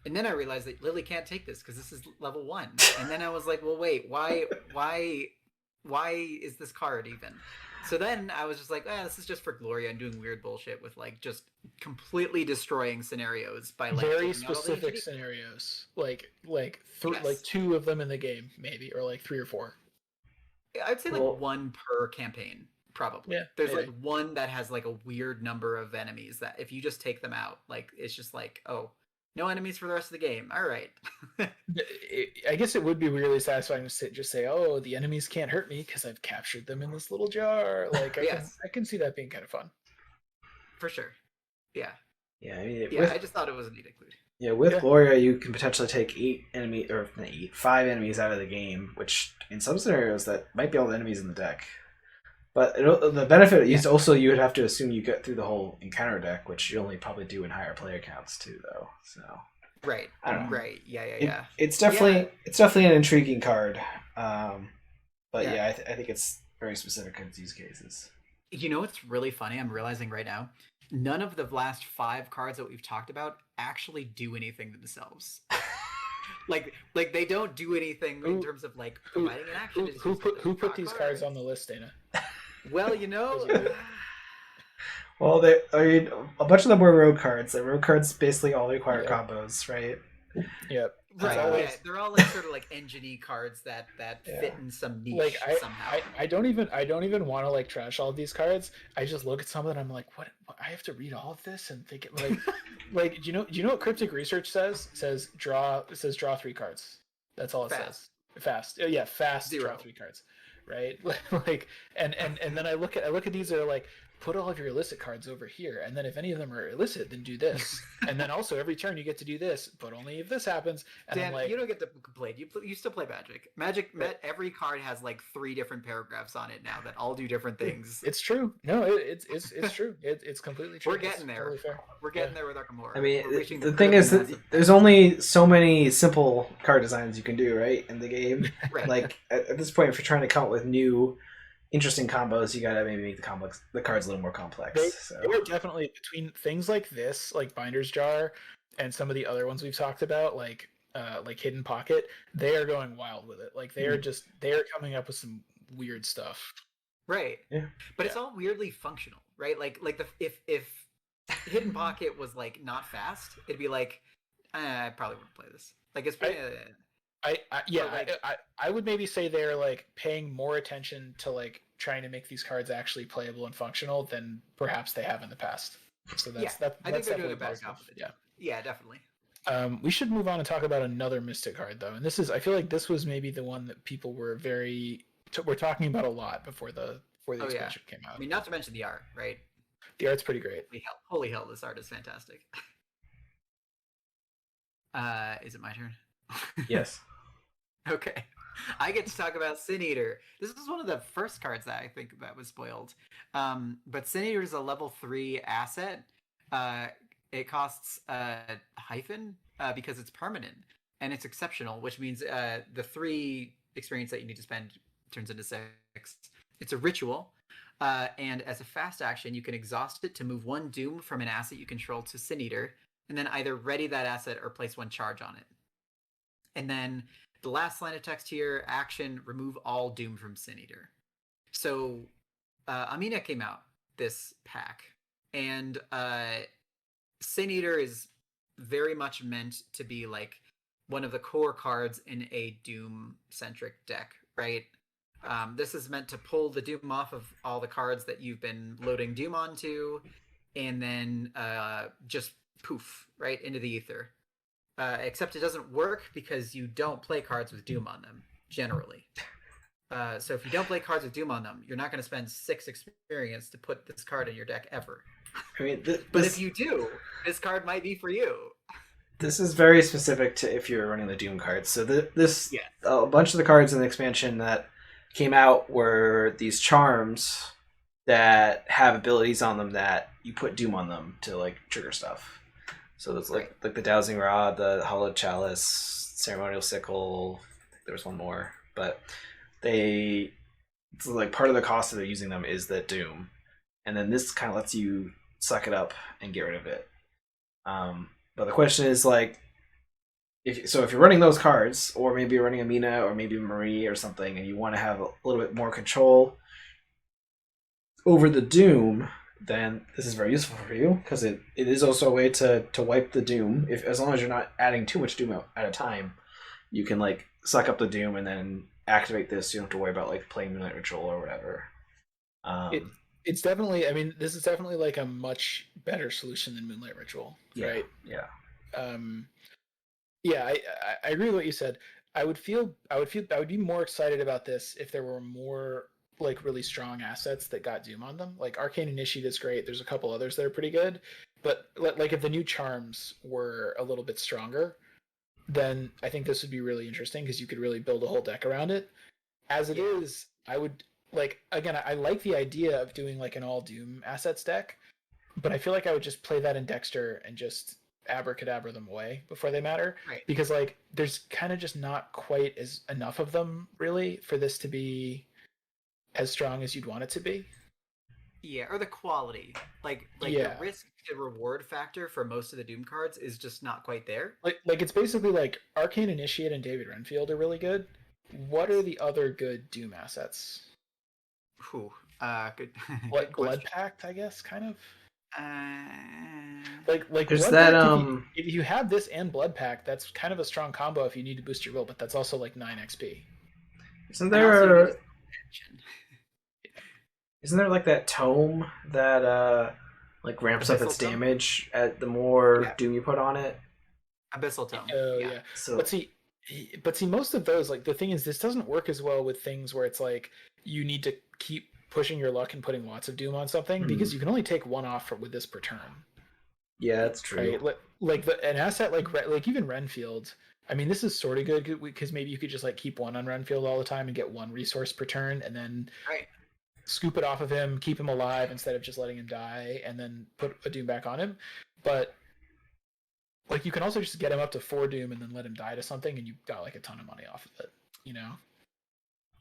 And then I realized that Lily can't take this because this is level 1. And then I was like, well, wait, why is this card even? So then I was just like, this is just for Gloria and doing weird bullshit with like just completely destroying scenarios by like very specific scenarios, like 2 of them in the game, maybe, or like 3 or 4. I'd say like 1 per campaign, probably. Yeah, there's like 1 that has like a weird number of enemies that if you just take them out, like it's just like, oh, No enemies for the rest of the game. All right. I guess it would be really satisfying to just say, "Oh, the enemies can't hurt me because I've captured them in this little jar." Like Yes, I can see that being kind of fun. for sure. Yeah. Yeah, I mean, Yeah, I just thought it was a neat include. with Yeah. Gloria, you can potentially take 5 enemies out of the game, which in some scenarios that might be all the enemies in the deck. But the benefit is also you would have to assume you get through the whole encounter deck, which you only probably do in higher player counts too, though. So Right. I don't know. Right. Yeah. It's definitely an intriguing card. But Yeah. I think it's very specific to its use cases. You know what's really funny? I'm realizing right now, none of the last 5 cards that we've talked about actually do anything themselves. like they don't do anything in terms of like providing an action. Who put these cards on the list, Dana? Well, you know. Well, I mean, a bunch of them were road cards. And road cards basically all require combos, right? Yep. Right, always... yeah, they're all like sort of like engine-y cards that fit in some niche like somehow. I don't even want to like trash all of these cards. I just look at some of them and I'm like, what? I have to read all of this and think it like like do you know what Cryptic Research says? It says draw 3 cards. That's all it says. Fast. Yeah, fast. 0. Draw 3 cards. Right? Like and then I look at these that are like, put all of your illicit cards over here, and then if any of them are illicit, then do this, and then also every turn you get to do this, but only if this happens. And Dan, I'm like, you don't get to complain. You still play Magic. Every card has like 3 different paragraphs on it now that all do different things. It's true. No, it's true. It's completely true. We're getting there. Totally fair. We're getting there with our Gamora. I mean, the the thing is that there's only so many simple card designs you can do, right, in the game. Right. Like at this point, if you're trying to come up with new, interesting combos, you gotta maybe make the cards a little more complex. They were definitely, between things like this, like Binder's Jar, and some of the other ones we've talked about, like Hidden Pocket. They are going wild with it. Like they are coming up with some weird stuff. Right. Yeah. But it's all weirdly functional, right? Like if Hidden Pocket was like not fast, it'd be like, I probably wouldn't play this. Like it's pretty. I would maybe say they're like paying more attention to like trying to make these cards actually playable and functional than perhaps they have in the past. So that's I think they're doing a better job of it. Yeah. Yeah, definitely. We should move on and talk about another Mystic card though, and I feel like this was maybe the one that people were were talking about a lot before the expansion came out. I mean, not to mention the art, right? The art's pretty great. Holy hell, this art is fantastic. Is it my turn? Yes. Okay. I get to talk about Sin Eater. This is one of the first cards that I think that was spoiled. But Sin Eater is a level 3 asset. It costs a hyphen because it's permanent and it's exceptional, which means the 3 experience that you need to spend turns into 6. It's a ritual. And as a fast action, you can exhaust it to move 1 Doom from an asset you control to Sin Eater, and then either ready that asset or place 1 charge on it. And then the last line of text here, action, remove all Doom from Sin Eater. So Amina came out this pack, and Sin Eater is very much meant to be like one of the core cards in a Doom-centric deck, right? This is meant to pull the Doom off of all the cards that you've been loading Doom onto, and then just poof, right into the ether. Except it doesn't work because you don't play cards with Doom on them, generally. So if you don't play cards with Doom on them, you're not going to spend 6 experience to put this card in your deck ever. I mean, but if you do, this card might be for you. This is very specific to if you're running the Doom cards. So a bunch of the cards in the expansion that came out were these charms that have abilities on them that you put Doom on them to like trigger stuff. So it's like the Dowsing Rod, the Hollowed Chalice, Ceremonial Sickle. I think there was one more, but it's like part of the cost of using them is that Doom, and then this kind of lets you suck it up and get rid of it. But the question is like, if you're running those cards, or maybe you're running Amina or maybe Marie or something, and you want to have a little bit more control over the Doom, then this is very useful for you because it is also a way to wipe the Doom. As long as you're not adding too much Doom at a time, you can like suck up the Doom and then activate this. You don't have to worry about like playing Moonlight Ritual or whatever. It's definitely. I mean, this is definitely like a much better solution than Moonlight Ritual, right? Yeah. Yeah, I agree with what you said. I would be more excited about this if there were more like really strong assets that got Doom on them. Like Arcane Initiate is great. There's a couple others that are pretty good, but like if the new charms were a little bit stronger, then I think this would be really interesting because you could really build a whole deck around it. As it Yeah. is, I would like again. I like the idea of doing like an all Doom assets deck, but I feel like I would just play that in Dexter and just abracadabra them away before they matter Right. because like there's kind of just not quite as enough of them really for this to be as strong as you'd want it to be. Yeah, or the quality. Like the Yeah. risk to reward factor for most of the Doom cards is just not quite there. Like it's basically like Arcane Initiate and David Renfield are really good. What are Yes. the other good Doom assets? Whew. Good. Good Blood question. Pact, I guess, kind of. Uh, Like There's Blood that Pact, if you have this and Blood Pact, that's kind of a strong combo if you need to boost your will, but that's also like 9 XP. isn't and also you need there to attention. isn't there like that tome that like ramps up Abyssal its Tome? damage at the more Yeah. Doom you put on it? Abyssal Tome. Oh Yeah. yeah. So But see, most of those, like the thing is, this doesn't work as well with things where it's like you need to keep pushing your luck and putting lots of doom on something because you can only take one off with this per turn, yeah, that's true. right? Like an asset like even Renfield. I mean, this is sort of good because maybe you could just like keep one on Renfield all the time and get one resource per turn, and then Right. scoop it off of him, keep him alive instead of just letting him die, and then put a doom back on him. But like you can also just get him up to 4 doom and then let him die to something, and you got like a ton of money off of it. You know?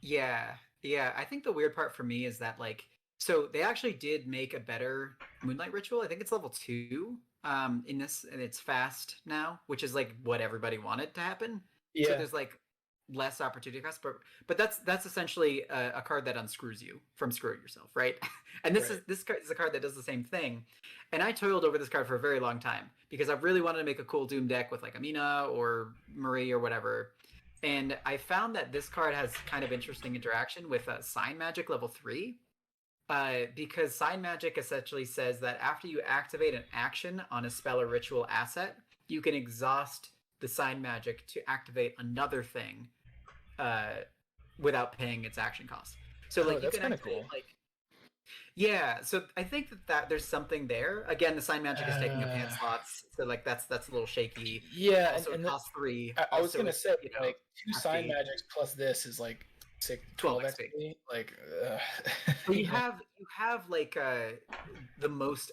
Yeah. Yeah. I think the weird part for me is that like so they actually did make a better Moonlight Ritual. I think it's level 2 in this, and it's fast now, which is like what everybody wanted to happen. So Yeah. there's like less opportunity cost, but that's essentially a card that unscrews you from screwing yourself, right? And Right. this card is a card that does the same thing. And I toiled over this card for a very long time because I really wanted to make a cool Doom deck with like Amina or Marie or whatever. And I found that this card has kind of interesting interaction with Sign Magic level 3. Because Sign Magic essentially says that after you activate an action on a spell or ritual asset, you can exhaust the Sign Magic to activate another thing without paying its action cost. So like you That's can kind of activate cool. like yeah, so I think that there's something there. Again, the Sign Magic is taking up hand Uh, slots, so like that's a little shaky. yeah, Also, it and costs 3. I was Also, gonna it's say like two sign hefty. magics plus this is like 12 12 XP. XP. Like, But you know, you have like the most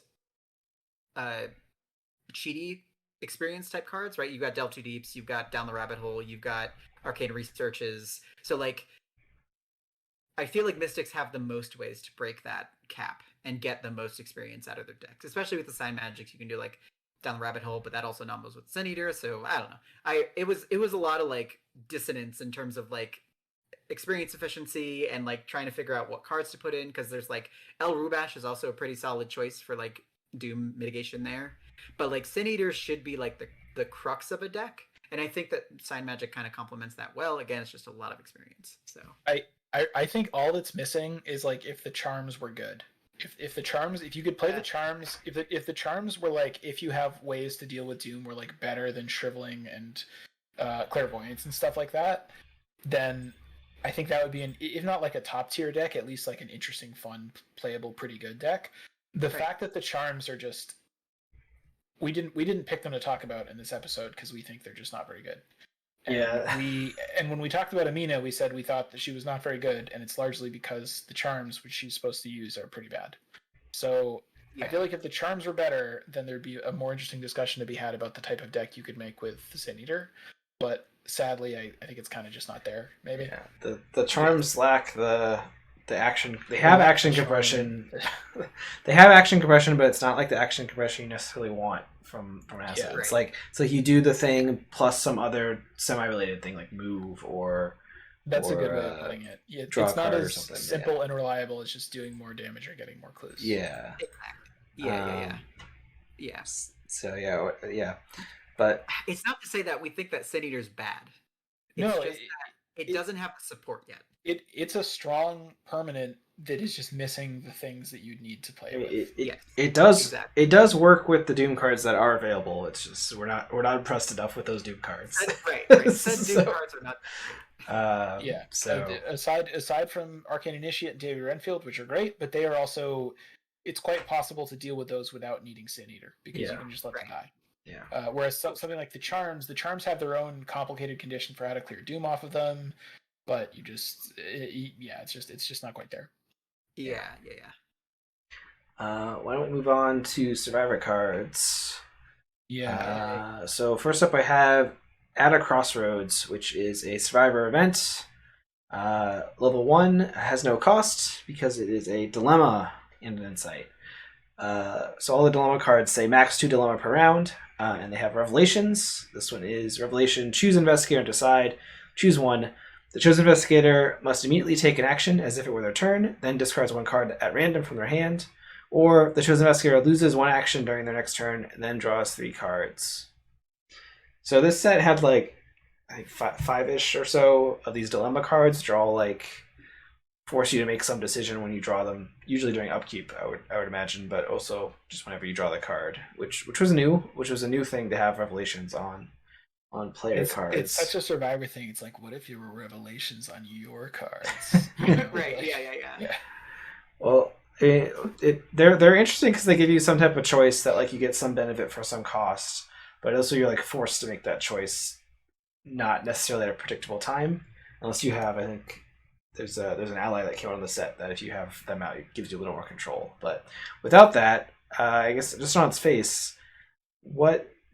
uh cheaty experience type cards, right? You've got Delve Too Deeps, you've got Down the Rabbit Hole, you've got Arcane Researches. So like I feel like Mystics have the most ways to break that cap and get the most experience out of their decks, especially with the Sign Magics. You can do like Down the Rabbit Hole, but that also numbers with Sun Eater. So I don't know. It was a lot of like dissonance in terms of like experience efficiency and like trying to figure out what cards to put in, because there's like El Rubash is also a pretty solid choice for like Doom mitigation there, but like Sin Eater should be like the crux of a deck, and I think that Sign Magic kind of complements that well. Again, it's just a lot of experience. So I think all that's missing is like if the charms were good. If the charms, if you could play the charms, if the charms were like, if you have ways to deal with Doom were like better than shriveling and clairvoyance and stuff like that, then I think that would be an, if not like a top tier deck, at least like an interesting, fun, playable, pretty good deck. The right. fact that the charms are just, we didn't pick them to talk about in this episode because we think they're just not very good. And Yeah. and when we talked about Amina, we said we thought that she was not very good, and it's largely because the charms which she's supposed to use are pretty bad. So I Yeah. feel like if the charms were better, then there'd be a more interesting discussion to be had about the type of deck you could make with the Sin Eater. But sadly, I think it's kind of just not there. Maybe. Yeah. The charms lack the action. They have action compression. They have action compression, but it's not like the action compression you necessarily want from an asset. Yeah. It's like you do the thing plus some other semi-related thing like move or That's a good way of putting it. Yeah, draw a it's not card or as something, simple and reliable as just doing more damage or getting more clues. Yeah. Yeah. So yeah. But It's not to say that we think that Sin Eater's bad. It's No, just that it doesn't have the support yet. It's a strong permanent that is just missing the things that you'd need to play I mean, with. Yes, it does exactly. it does work with the Doom cards that are available. It's just we're not impressed enough with those Doom cards. Right. Said Doom So, cards are not that Yeah. so Aside from Arcane Initiate and David Renfield, which are great, but they are also, it's quite possible to deal with those without needing Sin Eater because Yeah. you can just let them Right. die. yeah. Whereas something like the Charms have their own complicated condition for how to clear Doom off of them, but it's just not quite there. great. Yeah. Why don't we move on to Survivor cards? Yeah. So first up, I have At a Crossroads, which is a Survivor event. Level 1 has no cost because it is a dilemma and an insight. So all the dilemma cards say max 2 dilemma per round, and they have revelations. This one is revelation: choose investigator and decide. Choose one. The chosen investigator must immediately take an action as if it were their turn, then discards one card at random from their hand. Or the chosen investigator loses one action during their next turn and then draws 3 cards. So this set had like I think five-ish or so of these dilemma cards. Draw like force you to make some decision when you draw them. Usually during upkeep, I would imagine, but also just whenever you draw the card, which was a new thing to have revelations on player cards. It's such a Survivor thing. It's like, what if there were revelations on your cards? Right. Like, Yeah. Well, they're interesting because they give you some type of choice that like you get some benefit for some cost, but also you're like forced to make that choice, not necessarily at a predictable time, unless you have. I think there's an ally that came out on the set that if you have them out, it gives you a little more control. But without that, I guess just on its face,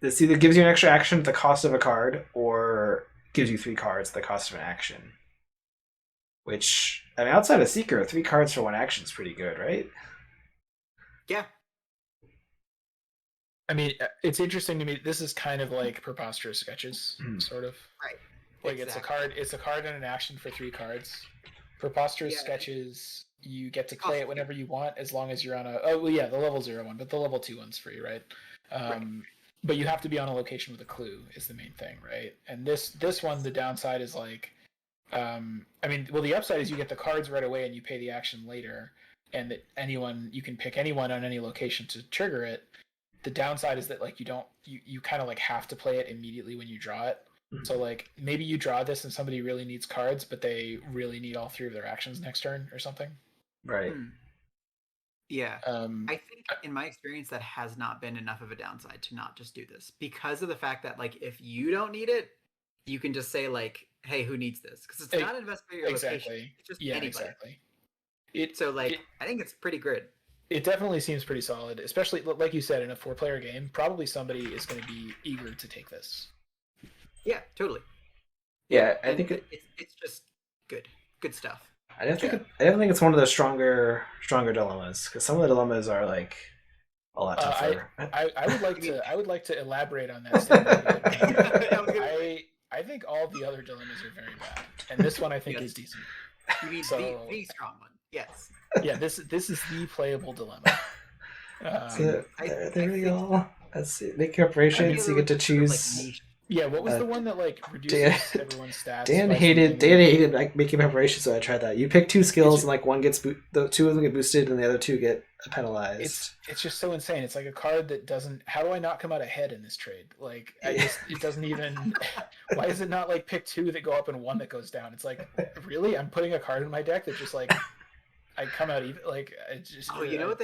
this either gives you an extra action at the cost of a card, or gives you 3 cards at the cost of an action. Which, I mean, outside of Seeker, 3 cards for 1 action is pretty good, right? Yeah. I mean, it's interesting to me. This is kind of like Preposterous Sketches, sort of. Right. Like Exactly. it's a card and an action for 3 cards. Preposterous Yeah. Sketches, you get to play Cost it whenever you want, as long as you're on the level 0 one, but the level 2 one's free, right? Right. But you have to be on a location with a clue is the main thing, right? And this one, the downside is like, the upside is you get the cards right away and you pay the action later, and that you can pick anyone on any location to trigger it. The downside is that like you kind of like have to play it immediately when you draw it. So like maybe you draw this and somebody really needs cards, but they really need all 3 of their actions next turn or something. Right. Yeah. Um, I think in my experience that has not been enough of a downside to not just do this, because of the fact that like if you don't need it, you can just say like, hey, who needs this? Because it's not investigator location. Exactly. It's just Yeah, anybody. exactly. I think it's pretty good. It definitely seems pretty solid, especially like you said, in a 4-player game. Probably somebody is going to be eager to take this. Yeah, totally. Yeah, I think it's just good stuff. I don't think it's one of the stronger dilemmas, because some of the dilemmas are like a lot tougher. I would like to elaborate on that statement. I think all the other dilemmas are very bad, and this one I think is decent. You mean the strong one? Yes. Yeah, this is the playable dilemma. There we go. Let's see. Make preparations. You get to choose. Yeah, what was the one that like reduces everyone's stats? Dan hated like making preparations, so I tried that. You pick 2 skills, and like one gets the 2 of them get boosted, and the other 2 get penalized. It's just so insane. It's like a card that doesn't. How do I not come out ahead in this trade? Like it doesn't even. Why is it not like pick 2 that go up and 1 that goes down? It's like, really? I'm putting a card in my deck that just like I come out even like it just. Oh, you know what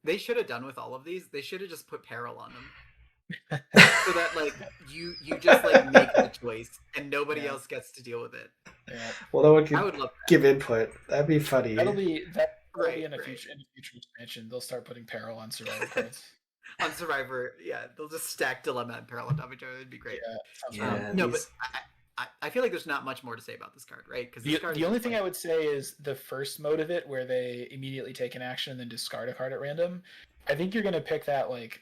they should have done with all of these? They should have just put peril on them. So that like you just like make the choice and nobody else gets to deal with it. Yeah. Well, no one can I would love that. give input. That'd be funny. That'll be in a future expansion. They'll start putting peril on Survivor cards. On Survivor, yeah, they'll just stack dilemma and peril on top of each other. It'd be great. But I feel like there's not much more to say about this card, right? Because the only thing I would say is the first mode of it, where they immediately take an action and then discard a card at random. I think you're going to pick that like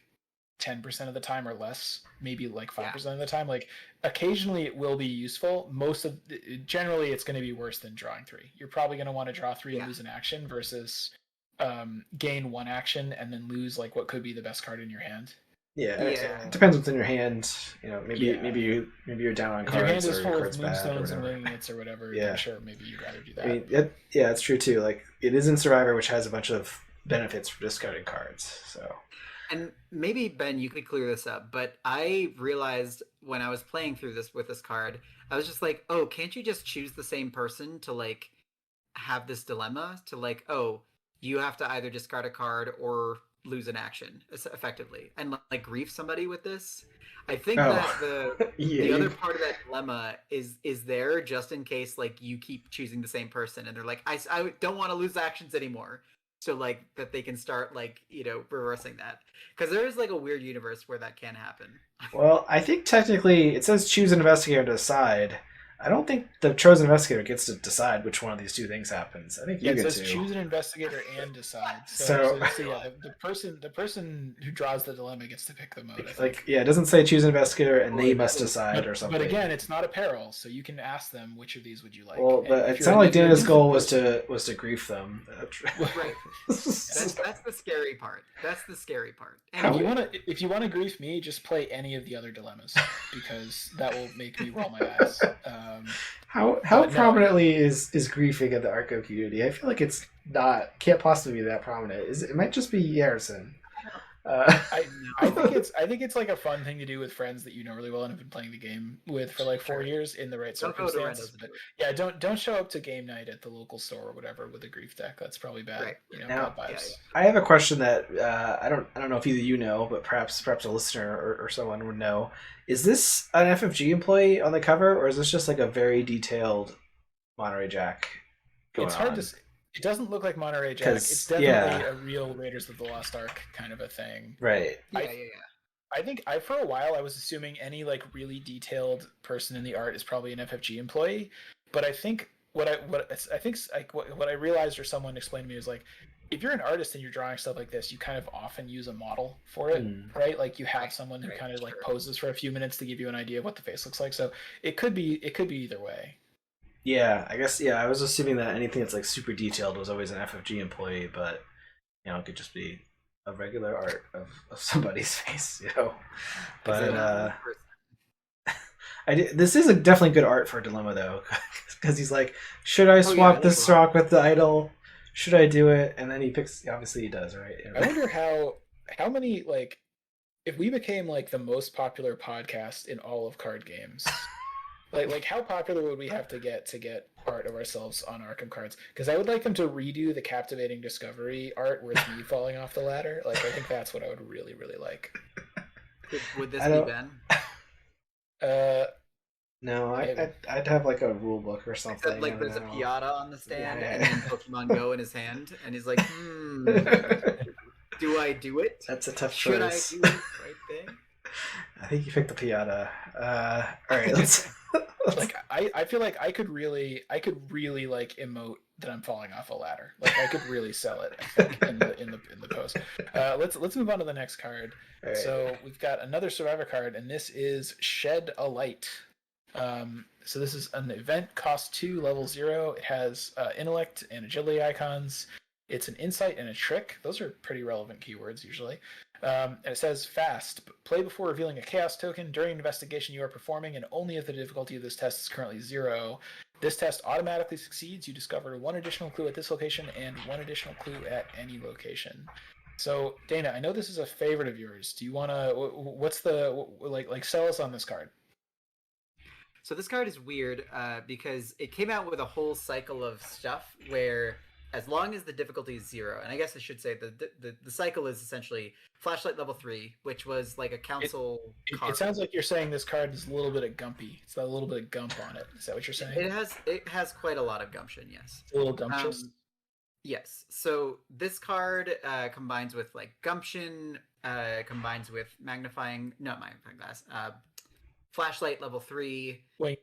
10% of the time or less, maybe like 5% of the time. Like occasionally it will be useful. Generally it's going to be worse than drawing 3. You're probably going to want to draw 3 and lose an action versus gain 1 action and then lose like what could be the best card in your hand. Yeah, Yeah. it depends what's in your hand. You know, Yeah. maybe you're down on If your hand cards is or your full of card's bad or moonstones and whatever. winging its or whatever, Yeah. then sure, maybe you'd rather do that. I mean, yeah, it's true too. Like it is in Survivor, which has a bunch of benefits for discarding cards. So And maybe Ben, you could clear this up, but I realized when I was playing through this with this card, I was just like, oh, can't you just choose the same person to like have this dilemma to like, oh, you have to either discard a card or lose an action effectively, and like grief somebody with this. I think oh that yeah, the other part of that dilemma is there just in case like you keep choosing the same person and they're like, I don't want to lose actions anymore, so like that they can start like reversing that, because there is like a weird universe where that can happen. well, I think technically it says choose an investigator to decide. I don't think the chosen investigator gets to decide which one of these two things happens. I think Yeah, you it get says to. choose an investigator and decide. So, So yeah, the person who draws the dilemma gets to pick the mode. I think. like, yeah, it doesn't say choose an investigator and they Boy, must that is- decide or something. But again, it's not a peril, so you can ask them which of these would you like. Well, And but if it you're sounded a- like if you're a Dana's neutral goal was person- to grief them. Right. That's the scary part. That's the scary part. And if you want to grief me, just play any of the other dilemmas because that will make me roll my eyes. How But no, prominently is griefing in the Arco community? I feel like it's not can't possibly be that prominent. It might just be Harrison. I think it's like a fun thing to do with friends that you know really well and have been playing the game with for like 4 years in the right Don't go to circumstances. Rendo's But do it. yeah, don't show up to game night at the local store or whatever with a grief deck. That's probably bad. Right. Now- bad vibes. I have a question that I don't know if either you know, but perhaps a listener or someone would know. Is this an FFG employee on the cover, or is this just like a very detailed Monterey Jack? It's hard to say. It doesn't look like Monterey Jack. 'Cause, It's definitely yeah. a real Raiders of the Lost Ark kind of a thing. Right. Yeah. I think for a while I was assuming any like really detailed person in the art is probably an FFG employee, but I think what I realized or someone explained to me is like if you're an artist and you're drawing stuff like this, you kind of often use a model for it, right? Like you have someone who kind of like poses for a few minutes to give you an idea of what the face looks like. So it could be either way. Yeah, I guess. Yeah, I was assuming that anything that's like super detailed was always an FFG employee, but it could just be a regular art of somebody's face, But this is definitely good art for a dilemma though, because he's like, should I swap this rock with the idol? Should I do it? And then he picks. Obviously, he does, right? I wonder how many like if we became like the most popular podcast in all of card games. Like how popular would we have to get art of ourselves on Arkham cards? Because I would like them to redo the captivating discovery art where it's me falling off the ladder. Like I think that's what I would really, really like. Would this be Ben? No, I'd have like a rule book or something. Except like there's a piata on the stand and then Pokemon Go in his hand, and he's like, do I do it? That's a tough choice. Should I do the right thing? I think you picked the piata. All right, let's. Like I feel like I could really like emote that I'm falling off a ladder. Like I could really sell it, I think, in the post. Let's move on to the next card. Right. So we've got another Survivor card, and this is Shed a Light. So this is an event, cost 2, level 0. It has intellect and agility icons. It's an insight and a trick. Those are pretty relevant keywords usually. And it says fast. Play before revealing a chaos token during an investigation you are performing, and only if the difficulty of this test is currently 0. This test automatically succeeds. You discover 1 additional clue at this location and 1 additional clue at any location. So Dana, I know this is a favorite of yours. Do you want to? What's the like? Sell us on this card. So this card is weird because it came out with a whole cycle of stuff where as long as the difficulty is 0, and I guess I should say the cycle is essentially Flashlight level 3, which was like a council card. It sounds like you're saying this card is a little bit of gumpy. It's got a little bit of gump on it. Is that what you're saying? It has quite a lot of gumption, yes. It's a little gumptious? Yes. So this card combines with like gumption, combines with magnifying glass, Flashlight level 3. Wait.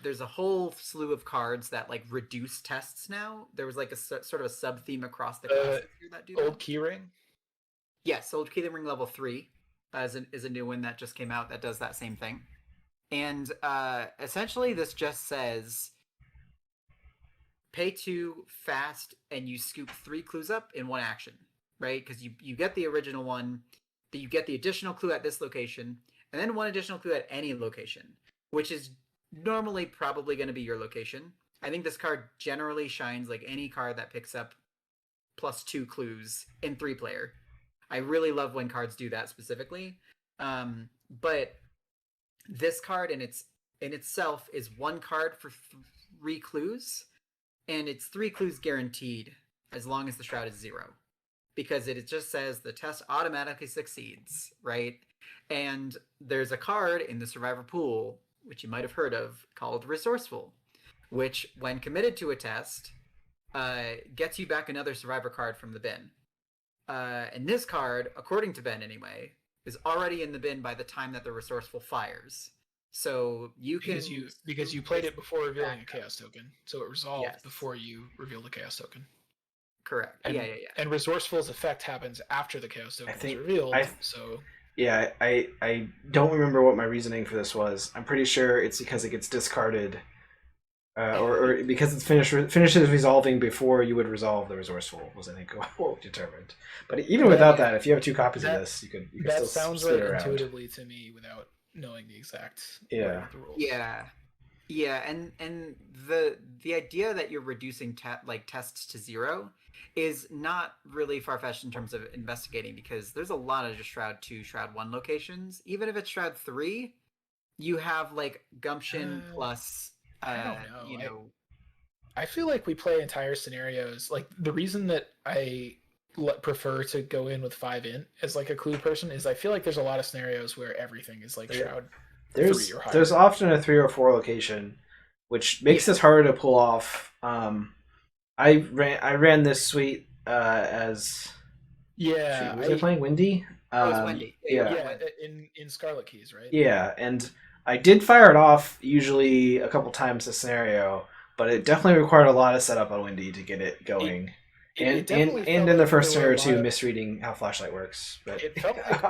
There's a whole slew of cards that like reduce tests now. There was like a sort of a sub theme across the classes here that do that. Old Keyring? Yes, Old Keyring level 3 is a new one that just came out that does that same thing. And essentially this just says pay 2 fast and you scoop 3 clues up in 1 action, right? Because you get the original one. that you get the additional clue at this location, and then one additional clue at any location, which is normally probably going to be your location. I think this card generally shines like any card that picks up +2 clues in 3-player. I really love when cards do that specifically. But this card in itself is one card for 3 clues, and it's 3 clues guaranteed as long as the shroud is 0, because it just says the test automatically succeeds, right? And there's a card in the survivor pool, which you might have heard of, called Resourceful, which, when committed to a test, gets you back another survivor card from the bin. And this card, according to Ben anyway, is already in the bin by the time that the Resourceful fires. So you can... Because you played it before revealing a chaos token, so it resolved Yes. before you revealed the chaos token. Correct. And, yeah. And Resourceful's effect happens after the chaos token is think- revealed, so... Yeah, I don't remember what my reasoning for this was. I'm pretty sure it's because it gets discarded, or because it's finishes resolving before you would resolve the Resourceful, was I think what we determined. But even without that, if you have 2 copies of this, you can That still sounds split right it around. intuitively to me without knowing the exact Yeah. the rules. Yeah, and the idea that you're reducing tests to 0 is not really far-fetched in terms of investigating, because there's a lot of just Shroud 2, Shroud 1 locations. Even if it's Shroud 3, you have like Gumption plus I don't know. I feel like we play entire scenarios. Like, the reason that I prefer to go in with 5 int as like a clue person is I feel like there's a lot of scenarios where everything is like Shroud 3 or higher. There's often a 3 or 4 location, which makes this harder to pull off. I ran this suite as was I playing Windy? It was Wendy. Yeah, in Scarlet Keys, right? Yeah, and I did fire it off usually a couple times a scenario, but it definitely required a lot of setup on Windy to get it going. And in the first scenario too, misreading how flashlight works. But it felt like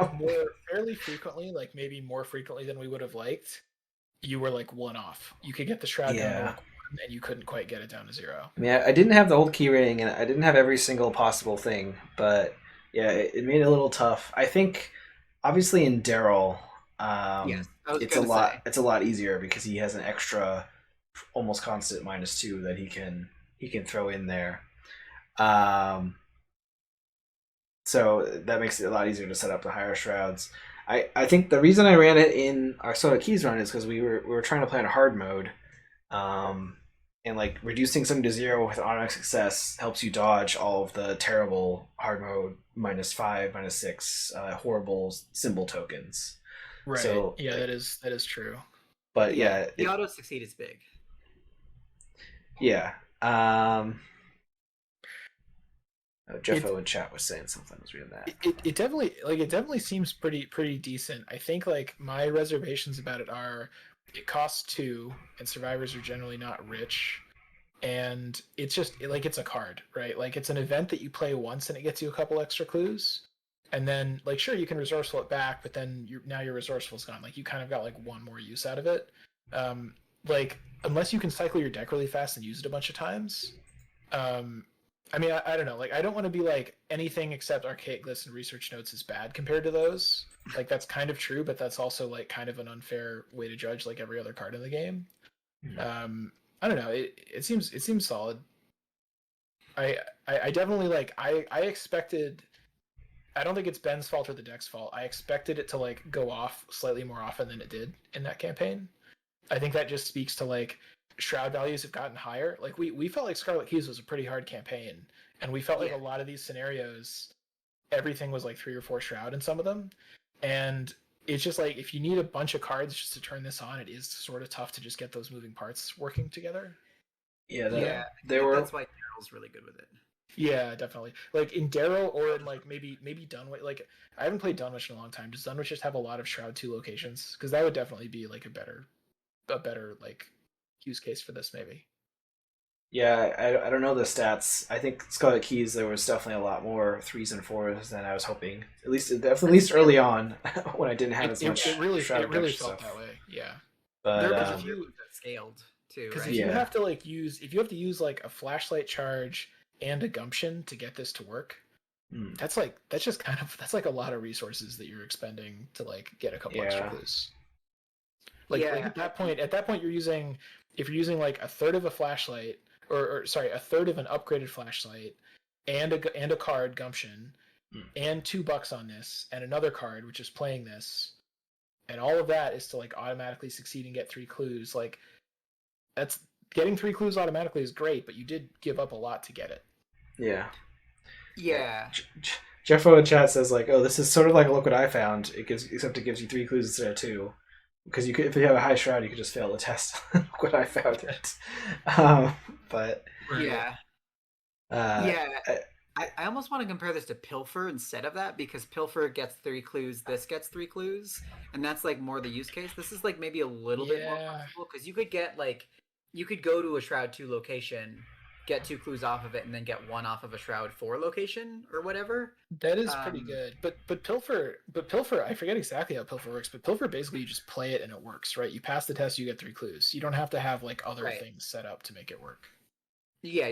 fairly frequently, like maybe more frequently than we would have liked, you were like 1 off. You could get the shroud down to like 1, and you couldn't quite get it down to 0. I mean, I didn't have the old key ring, and I didn't have every single possible thing, but yeah, it made it a little tough. I think, obviously, in Daryl, it's a lot easier because he has an extra, almost constant -2 that he can throw in there. So that makes it a lot easier to set up the higher shrouds. I think the reason I ran it in our Scarlet Keys run is because we were trying to play in a hard mode, and like reducing something to 0 with automatic success helps you dodge all of the terrible hard mode -5, -6 horrible symbol tokens. Right. So yeah, that is true. But the auto succeed is big. Yeah. Jeffo in chat was saying something. I was reading that. It definitely seems pretty decent. I think like my reservations about it are it costs 2, and survivors are generally not rich, and it's just it's a card, right? Like, it's an event that you play once and it gets you a couple extra clues, and then like sure you can resourceful it back, but then now your resourceful's gone. Like, you kind of got like 1 more use out of it. Like, unless you can cycle your deck really fast and use it a bunch of times. I mean, I don't know. Like, I don't want to be like anything except archaic lists and research notes is bad compared to those. Like, that's kind of true, but that's also like kind of an unfair way to judge like every other card in the game. Mm-hmm. I don't know. It seems solid. I definitely like. I expected. I don't think it's Ben's fault or the deck's fault. I expected it to like go off slightly more often than it did in that campaign. I think that just speaks to like shroud values have gotten higher. Like, we felt like Scarlet Keys was a pretty hard campaign, and we felt like a lot of these scenarios, everything was like 3 or 4 shroud in some of them, and it's just like if you need a bunch of cards just to turn this on, it is sort of tough to just get those moving parts working together. That's why Daryl's really good with it. Yeah, definitely. Like in Daryl, or in like maybe Dunwich. Like, I haven't played Dunwich in a long time. Does Dunwich just have a lot of shroud 2 locations? Because that would definitely be like a better like use case for this, maybe. Yeah, I don't know the stats. I think Scarlet Keys, there was definitely a lot more 3s and 4s than I was hoping. At least early on, when I didn't have as much. It really felt that way. Yeah. But there are a few that scaled too, because right? if you have to use like a flashlight charge and a gumption to get this to work, that's like a lot of resources that you're expending to like get a couple extra Yeah. clues. Like Yeah. at that point you're using, if you're using like a third of a flashlight, or sorry, a third of an upgraded flashlight, and a card gumption, Mm. and $2 on this, and another card which is playing this, and all of that is to like automatically succeed and get 3 clues. Like that's getting 3 clues automatically is great, but you did give up a lot to get it. Yeah. Yeah. Jeffo in chat says like, "Oh, this is sort of like look what I found. Except it gives you 3 clues instead of 2, because you could, if you have a high shroud, you could just fail the test. Look what I found it. But Yeah. uh, Yeah. I- I almost want to compare this to Pilfer instead of that, because Pilfer gets 3 clues, this gets 3 clues, and that's like more the use case. This is like maybe a little bit more Yeah. flexible, because you could get like, you could go to a Shroud 2 location, get 2 clues off of it, and then get 1 off of a Shroud 4 location or whatever. That is pretty good. But Pilfer, I forget exactly how Pilfer works, but Pilfer basically you just play it and it works, right? You pass the test, you get 3 clues. You don't have to have like other Right. things set up to make it work. Yeah.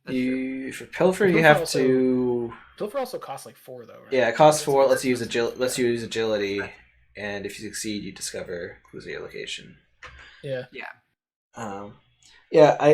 That's true. for Pilfer, you Pilfer have also- to. Pilfer also costs like 4 though, right? Yeah, it costs It's 4. very Let's use expensive. agility, and if you succeed, you discover clues at your location. Yeah. Yeah.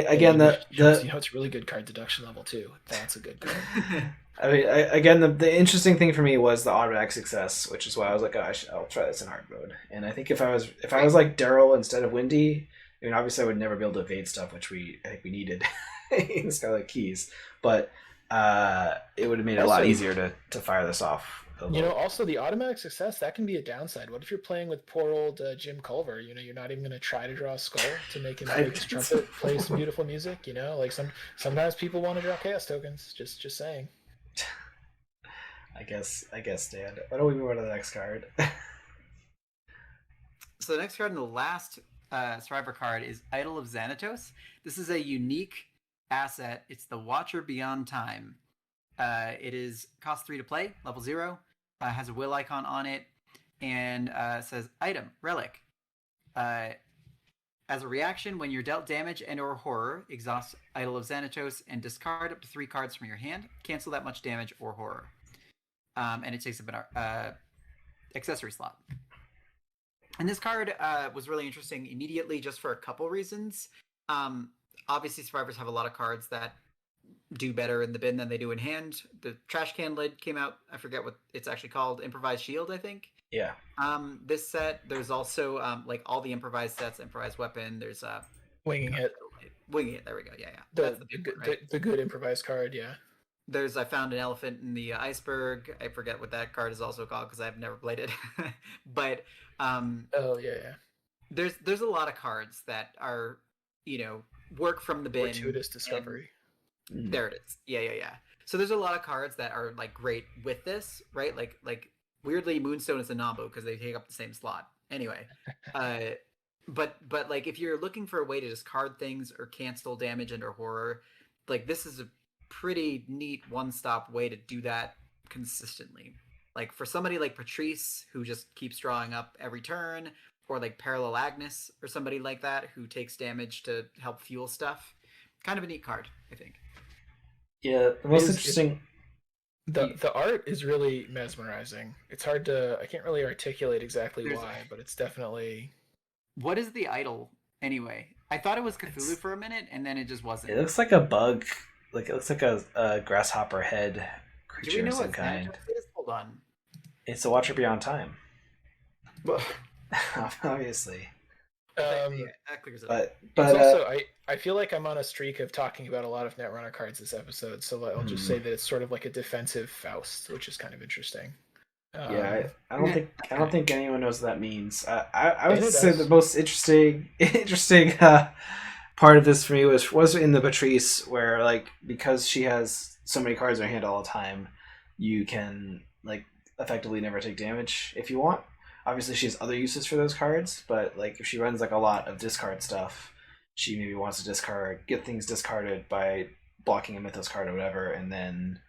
Again, you know, it's really good card deduction level too. That's a good card. I mean, again, the interesting thing for me was the automatic success, which is why I was like, oh, I'll try this in hard mode. And I think if I was like Daryl instead of Windy, I mean, obviously I would never be able to evade stuff, which I think we needed in Scarlet Keys, but it would have made it a lot Also- easier to fire this off. You know, also the automatic success, that can be a downside. What if you're playing with poor old Jim Culver? You know, you're not even going to try to draw a skull to make him break his trumpet, play some beautiful music. You know, like sometimes people want to draw chaos tokens. Just saying. I guess, Dan. Why don't we move on to the next card? So the next card and the last Survivor card is Idol of Xanatos. This is a unique asset. It's the Watcher Beyond Time. It is cost 3 to play, level 0. Has a will icon on it, and says item relic. As a reaction, when you're dealt damage and or horror, exhaust Idol of Xanatos and discard up to 3 cards from your hand. Cancel that much damage or horror. And it takes up an accessory slot. And this card was really interesting immediately, just for a couple reasons. Obviously, survivors have a lot of cards that do better in the bin than they do in hand. The trash can lid came out. I forget what it's actually called. Improvised Shield, I think. Yeah. This set, there's also like all the improvised sets, improvised weapon. There's Winging Hit. Winging It. There we go. Yeah. That's the big one, right? The good improvised card. Yeah. There's I found an elephant in the iceberg. I forget what that card is also called because I've never played it. But oh yeah. There's a lot of cards that are, you know, work from the bin. Fortuitous discovery. There it is. Yeah. So there's a lot of cards that are like great with this, right? Like weirdly, Moonstone is a Nambu because they take up the same slot. Anyway, but like if you're looking for a way to discard things or cancel damage and or horror, like this is a pretty neat one-stop way to do that consistently. Like for somebody like Patrice who just keeps drawing up every turn, or like Parallel Agnes or somebody like that who takes damage to help fuel stuff. Kind of a neat card, I think. Yeah, the most interesting. The art is really mesmerizing. It's hard to, I can't really articulate exactly why, but it's definitely. What is the idol anyway? I thought it was Cthulhu for a minute, and then it just wasn't. It looks like a bug. Like it looks like a grasshopper head creature Do we know of some what kind. Xanatos is? Hold on. It's a Watcher Beyond Time. Obviously. Yeah, that clears it up. But It's also, I feel like I'm on a streak of talking about a lot of Netrunner cards this episode, so I'll just say that it's sort of like a defensive Faust, which is kind of interesting. yeah, I don't think anyone knows what that means. I would And it say does. the most interesting part of this for me was in the Patrice, where like because she has so many cards in her hand all the time, you can like effectively never take damage if you want. Obviously, she has other uses for those cards, but like if she runs like a lot of discard stuff, she maybe wants to get things discarded by blocking a Mythos card or whatever, and then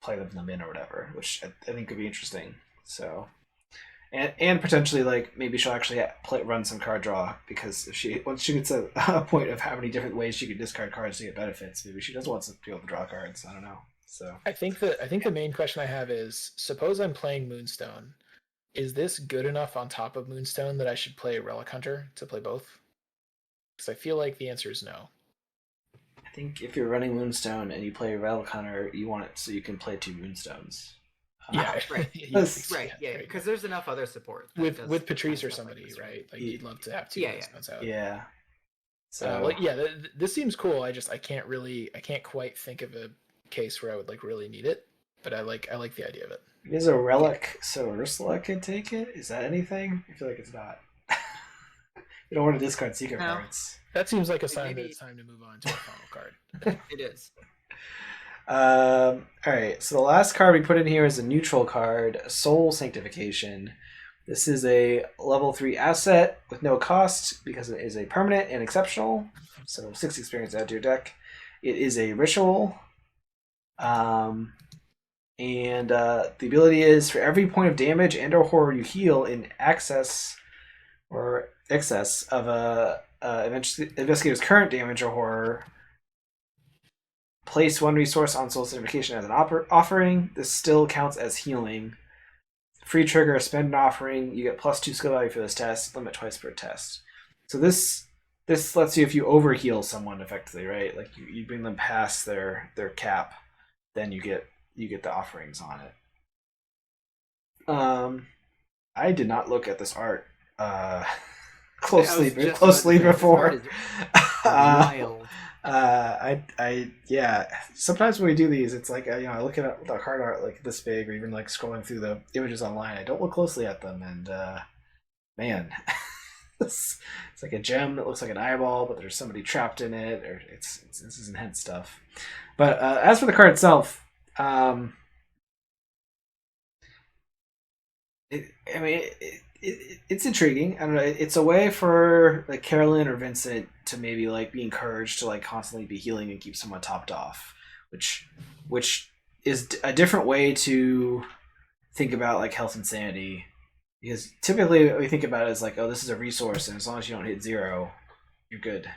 play them in the bin or whatever, which I think could be interesting. So, and potentially like maybe she'll actually run some card draw, because if once she gets a point of how many different ways she can discard cards to get benefits, maybe she does want to be able to draw cards. I don't know. So I think the main question I have is: suppose I'm playing Moonstone. Is this good enough on top of Moonstone that I should play Relic Hunter to play both? Because I feel like the answer is no. I think if you're running Moonstone and you play Relic Hunter, you want it so you can play 2 Moonstones. Yeah, Right. yeah, Right, yeah, great. because there's enough other support that with does with kind Patrice of or stuff like somebody, this, right? Like Y- you'd love to have two Yeah, yeah. Moonstones out. Yeah. So Like yeah, this seems cool. I can't quite think of a case where I would like really need it, but I like the idea of it. is a relic so Ursula can take it? Is that anything? I feel like it's not. You don't want to discard secret No. cards. That seems like a Like sign that maybe- it's time to move on to our final card. It is. All right. So the last card we put in here is a neutral card, Soul Sanctification. This is a level 3 asset with no cost because it is a permanent and exceptional. So 6 experience add to your deck. It is a ritual. And the ability is for every point of damage and or horror you heal in excess of a investigator's current damage or horror, place 1 resource on Soul Sanctification as an offering. This still counts as healing. Free trigger, spend an offering. You get +2 skill value for this test. Limit twice per test. So this lets you, if you overheal someone effectively, right? Like you bring them past their cap, then you get the offerings on it. I did not look at this art closely before. Wild. Yeah. Sometimes when we do these, it's like I look at the card art like this big, or even like scrolling through the images online. I don't look closely at them, and man, it's like a gem that looks like an eyeball, but there's somebody trapped in it, or this is intense stuff. But as for the card itself, it's intriguing. I don't know. It's a way for like Carolyn or Vincent to maybe like be encouraged to like constantly be healing and keep someone topped off, which is a different way to think about like health and sanity. Because typically what we think about it is like, oh, this is a resource, and as long as you don't hit 0, you're good.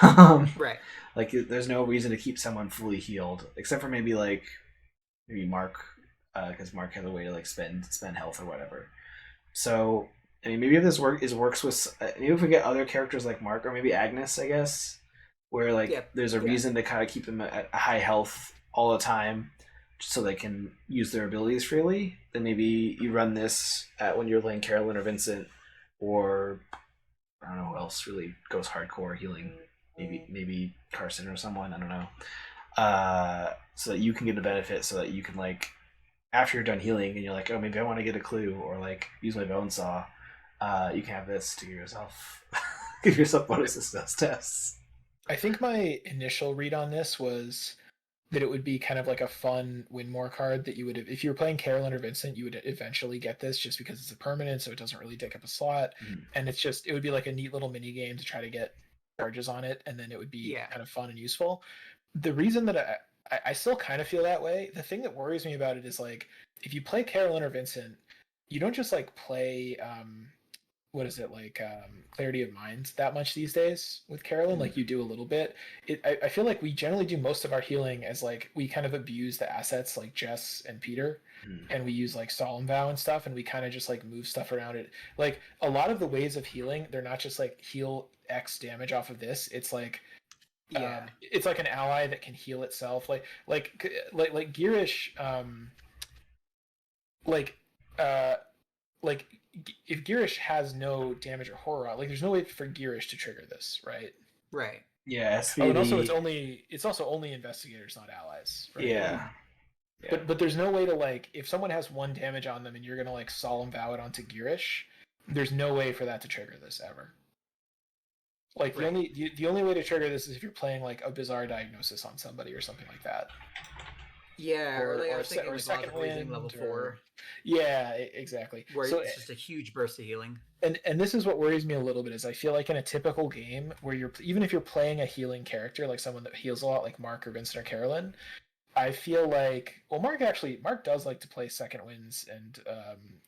Right. Like there's no reason to keep someone fully healed, except for maybe Mark, because Mark has a way to like spend health or whatever. So I mean, maybe if this works with maybe if we get other characters like Mark or maybe Agnes, I guess, where like there's a reason to kind of keep them at a high health all the time, so they can use their abilities freely. Then maybe you run this when you're playing Carolyn or Vincent, or I don't know who else really goes hardcore healing. Maybe Carson or someone. I don't know. So that you can get the benefit, so that you can like after you're done healing and you're like, oh, maybe I want to get a clue or like use my bone saw. You can have this to give yourself bonuses to those tests. I think my initial read on this was that it would be kind of like a fun win more card that you would, if you were playing Carolyn or Vincent, you would eventually get this just because it's a permanent, so it doesn't really take up a slot. Mm-hmm. And it would be like a neat little mini game to try to get charges on it, and then it would be kind of fun and useful. The reason that I still kind of feel that way, the thing that worries me about it is like, if you play Carolyn or Vincent, you don't just like play what is it like Clarity of Mind that much these days with Carolyn. Like you do a little bit. I feel like we generally do most of our healing as like we kind of abuse the assets like Jess and Peter, and we use like Solemn Vow and stuff, and we kind of just like move stuff around it. Like a lot of the ways of healing, they're not just like heal X damage off of this. It's like it's like an ally that can heal itself. Like Girish, like if Girish has no damage or horror, like there's no way for Girish to trigger this, right? Right. Yeah. Oh, and also it's also only investigators, not allies. Right? Yeah. But there's no way to like, if someone has 1 damage on them and you're gonna like Solemn Vow it onto Girish, there's no way for that to trigger this ever. Like the only way to trigger this is if you're playing like a Bizarre Diagnosis on somebody or something like that. Yeah, or like I was thinking or like second wind level 4. Yeah, exactly. Where so it's just a huge burst of healing. And this is what worries me a little bit, is I feel like in a typical game where even if you're playing a healing character, like someone that heals a lot, like Mark or Vincent or Carolyn, I feel like, well, Mark does like to play second winds and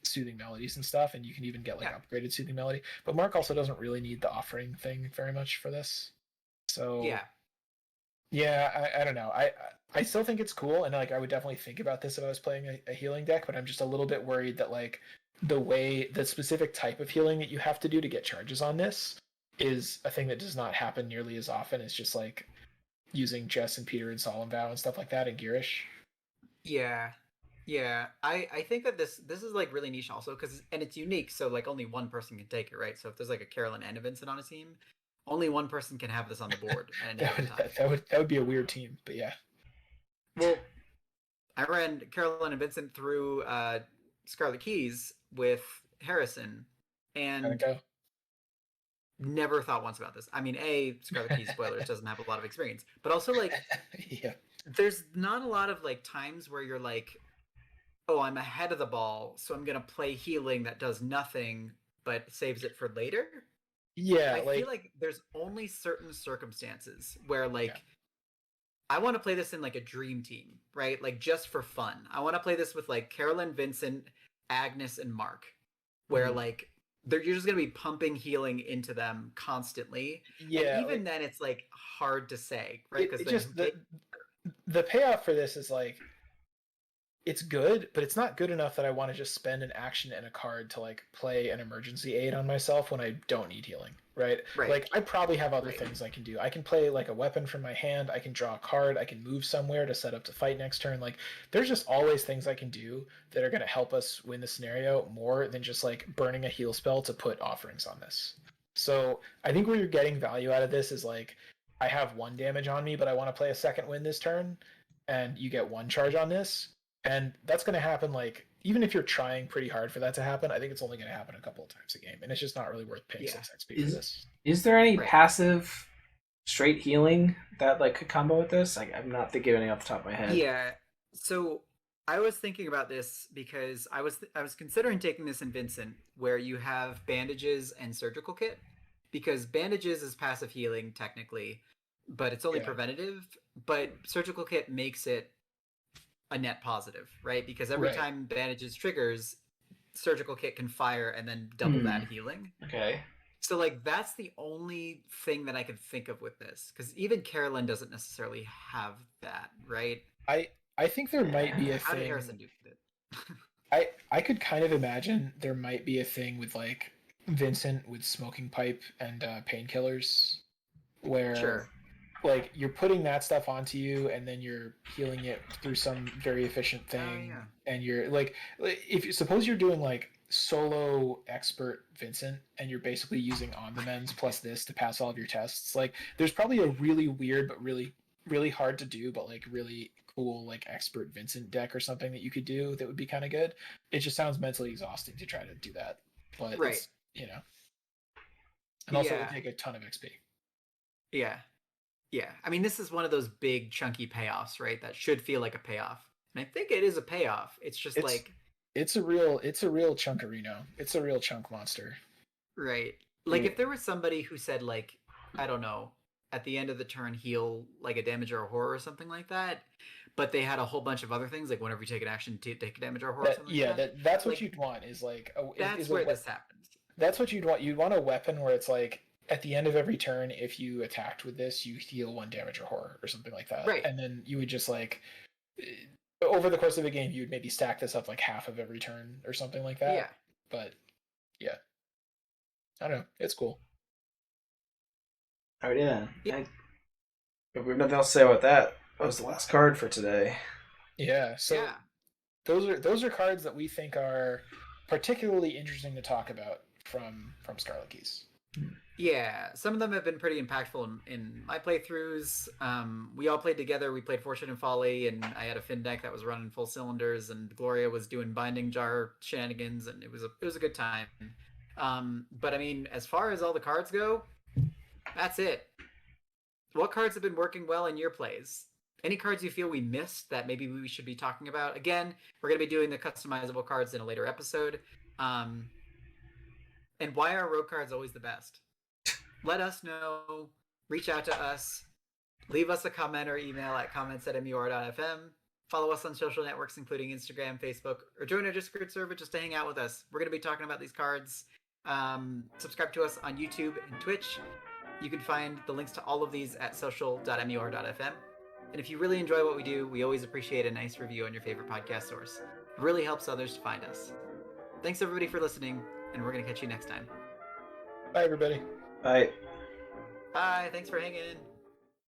soothing melodies and stuff, and you can even get like upgraded soothing melody. But Mark also doesn't really need the offering thing very much for this. So Yeah, I don't know. I still think it's cool, and like I would definitely think about this if I was playing a healing deck, but I'm just a little bit worried that like the specific type of healing that you have to do to get charges on this is a thing that does not happen nearly as often as just like using Jess and Peter and Solemn Vow and stuff like that in Gearish. Yeah. Yeah, I think that this is like really niche also because and it's unique, so like only one person can take it, right? So if there's like a Carolyn and a Vincent on a team, only one person can have this on the board at any That given would time. that would be a weird team, but yeah. Well, I ran Carolyn and Vincent through Scarlet Keys with Harrison, How'd it and go? never thought once about this. I mean, A, Scarlet Keys spoilers doesn't have a lot of experience, but also like Yeah. there's not a lot of like times where you're like, oh, I'm ahead of the ball, so I'm gonna play healing that does nothing but saves it for later. Yeah, I feel like like there's only certain circumstances where yeah. like I want to play this in like a dream team, right? Like just for fun. I want to play this with like Carolyn, Vincent, Agnes, and Mark, where Mhm. like you're just gonna be pumping healing into them constantly, and Yeah, even like then it's like hard to say, right? it, Because it then who just takes the payoff for this is like it's good, but it's not good enough that I want to just spend an action and a card to like play an emergency aid on myself when I don't need healing, right? right, Like I probably have other right, things I can do. I can play like a weapon from my hand, I can draw a card, I can move somewhere to set up to fight next turn. Like there's just always things I can do that are going to help us win the scenario more than just like burning a heal spell to put offerings on this. So, I think where you're getting value out of this is like I have 1 damage on me, but I want to play a second win this turn and you get 1 charge on this and that's going to happen like even if you're trying pretty hard for that to happen, I think it's only going to happen a couple of times a game, and it's just not really worth paying yeah, 6 XP for Is this. there any right. passive straight healing that like could combo with this? I'm not thinking of any off the top of my head. Yeah. So I was thinking about this because I was considering taking this in Vincent, where you have bandages and surgical kit, because bandages is passive healing technically, but it's only Yeah. preventative. But surgical kit makes it a net positive, right? Because every Right. time bandages triggers, surgical kit can fire and then double Hmm. that healing. Okay. So like that's the only thing that I could think of with this, because even Carolyn doesn't necessarily have that, right? I think there might be a How did thing. Harrison do it? I could kind of imagine there might be a thing with like Vincent with smoking pipe and painkillers where Sure. like you're putting that stuff onto you and then you're healing it through some very efficient Oh thing, yeah. and you're like if you suppose you're doing like solo expert Vincent and you're basically using on the mends plus this to pass all of your tests, like there's probably a really weird but really hard to do but like really cool like expert Vincent deck or something that you could do that would be kind of good. It just sounds mentally exhausting to try to do that, but Right. it's and also it would Yeah. take a ton of XP. Yeah. Yeah. I mean, this is one of those big chunky payoffs, right? That should feel like a payoff. And I think it is a payoff. It's just It's like, it's a real chunkerino. It's a real chunk monster. right. Like if there was somebody who said like, I don't know, at the end of the turn heal like a damage or a horror or something like that, but they had a whole bunch of other things, like whenever you take an action to take a damage or a horror or That something like yeah, that. that's what Like you'd want is like that's a where this happens. that's what you'd want. You'd want a weapon where it's like at the end of every turn, if you attacked with this, you heal 1 damage or horror or something like that, Right. and then you would just like over the course of a game, you would maybe stack this up like half of every turn or something like Yeah. that. But yeah, I don't know. It's cool. Alrighty then. Yeah. If we have nothing else to say about that, that was the last card for today. Yeah. So Yeah. those are cards that we think are particularly interesting to talk about from Scarlet Keys. Yeah, some of them have been pretty impactful in my playthroughs. We all played together. We played Fortune and Folly, and I had a Fin deck that was running full cylinders, and Gloria was doing Binding Jar shenanigans, and it was a good time. But I mean, as far as all the cards go, that's it. What cards have been working well in your plays? Any cards you feel we missed that maybe we should be talking about? Again, we're going to be doing the customizable cards in a later episode. And why are road cards always the best? Let us know. Reach out to us. Leave us a comment or email at comments@mur.fm. Follow us on social networks, including Instagram, Facebook, or join our Discord server just to hang out with us. We're going to be talking about these cards. Subscribe to us on YouTube and Twitch. You can find the links to all of these at social.mur.fm. And if you really enjoy what we do, we always appreciate a nice review on your favorite podcast source. It really helps others to find us. Thanks everybody for listening, and we're going to catch you next time. Bye, everybody. Bye. Bye, thanks for hanging in.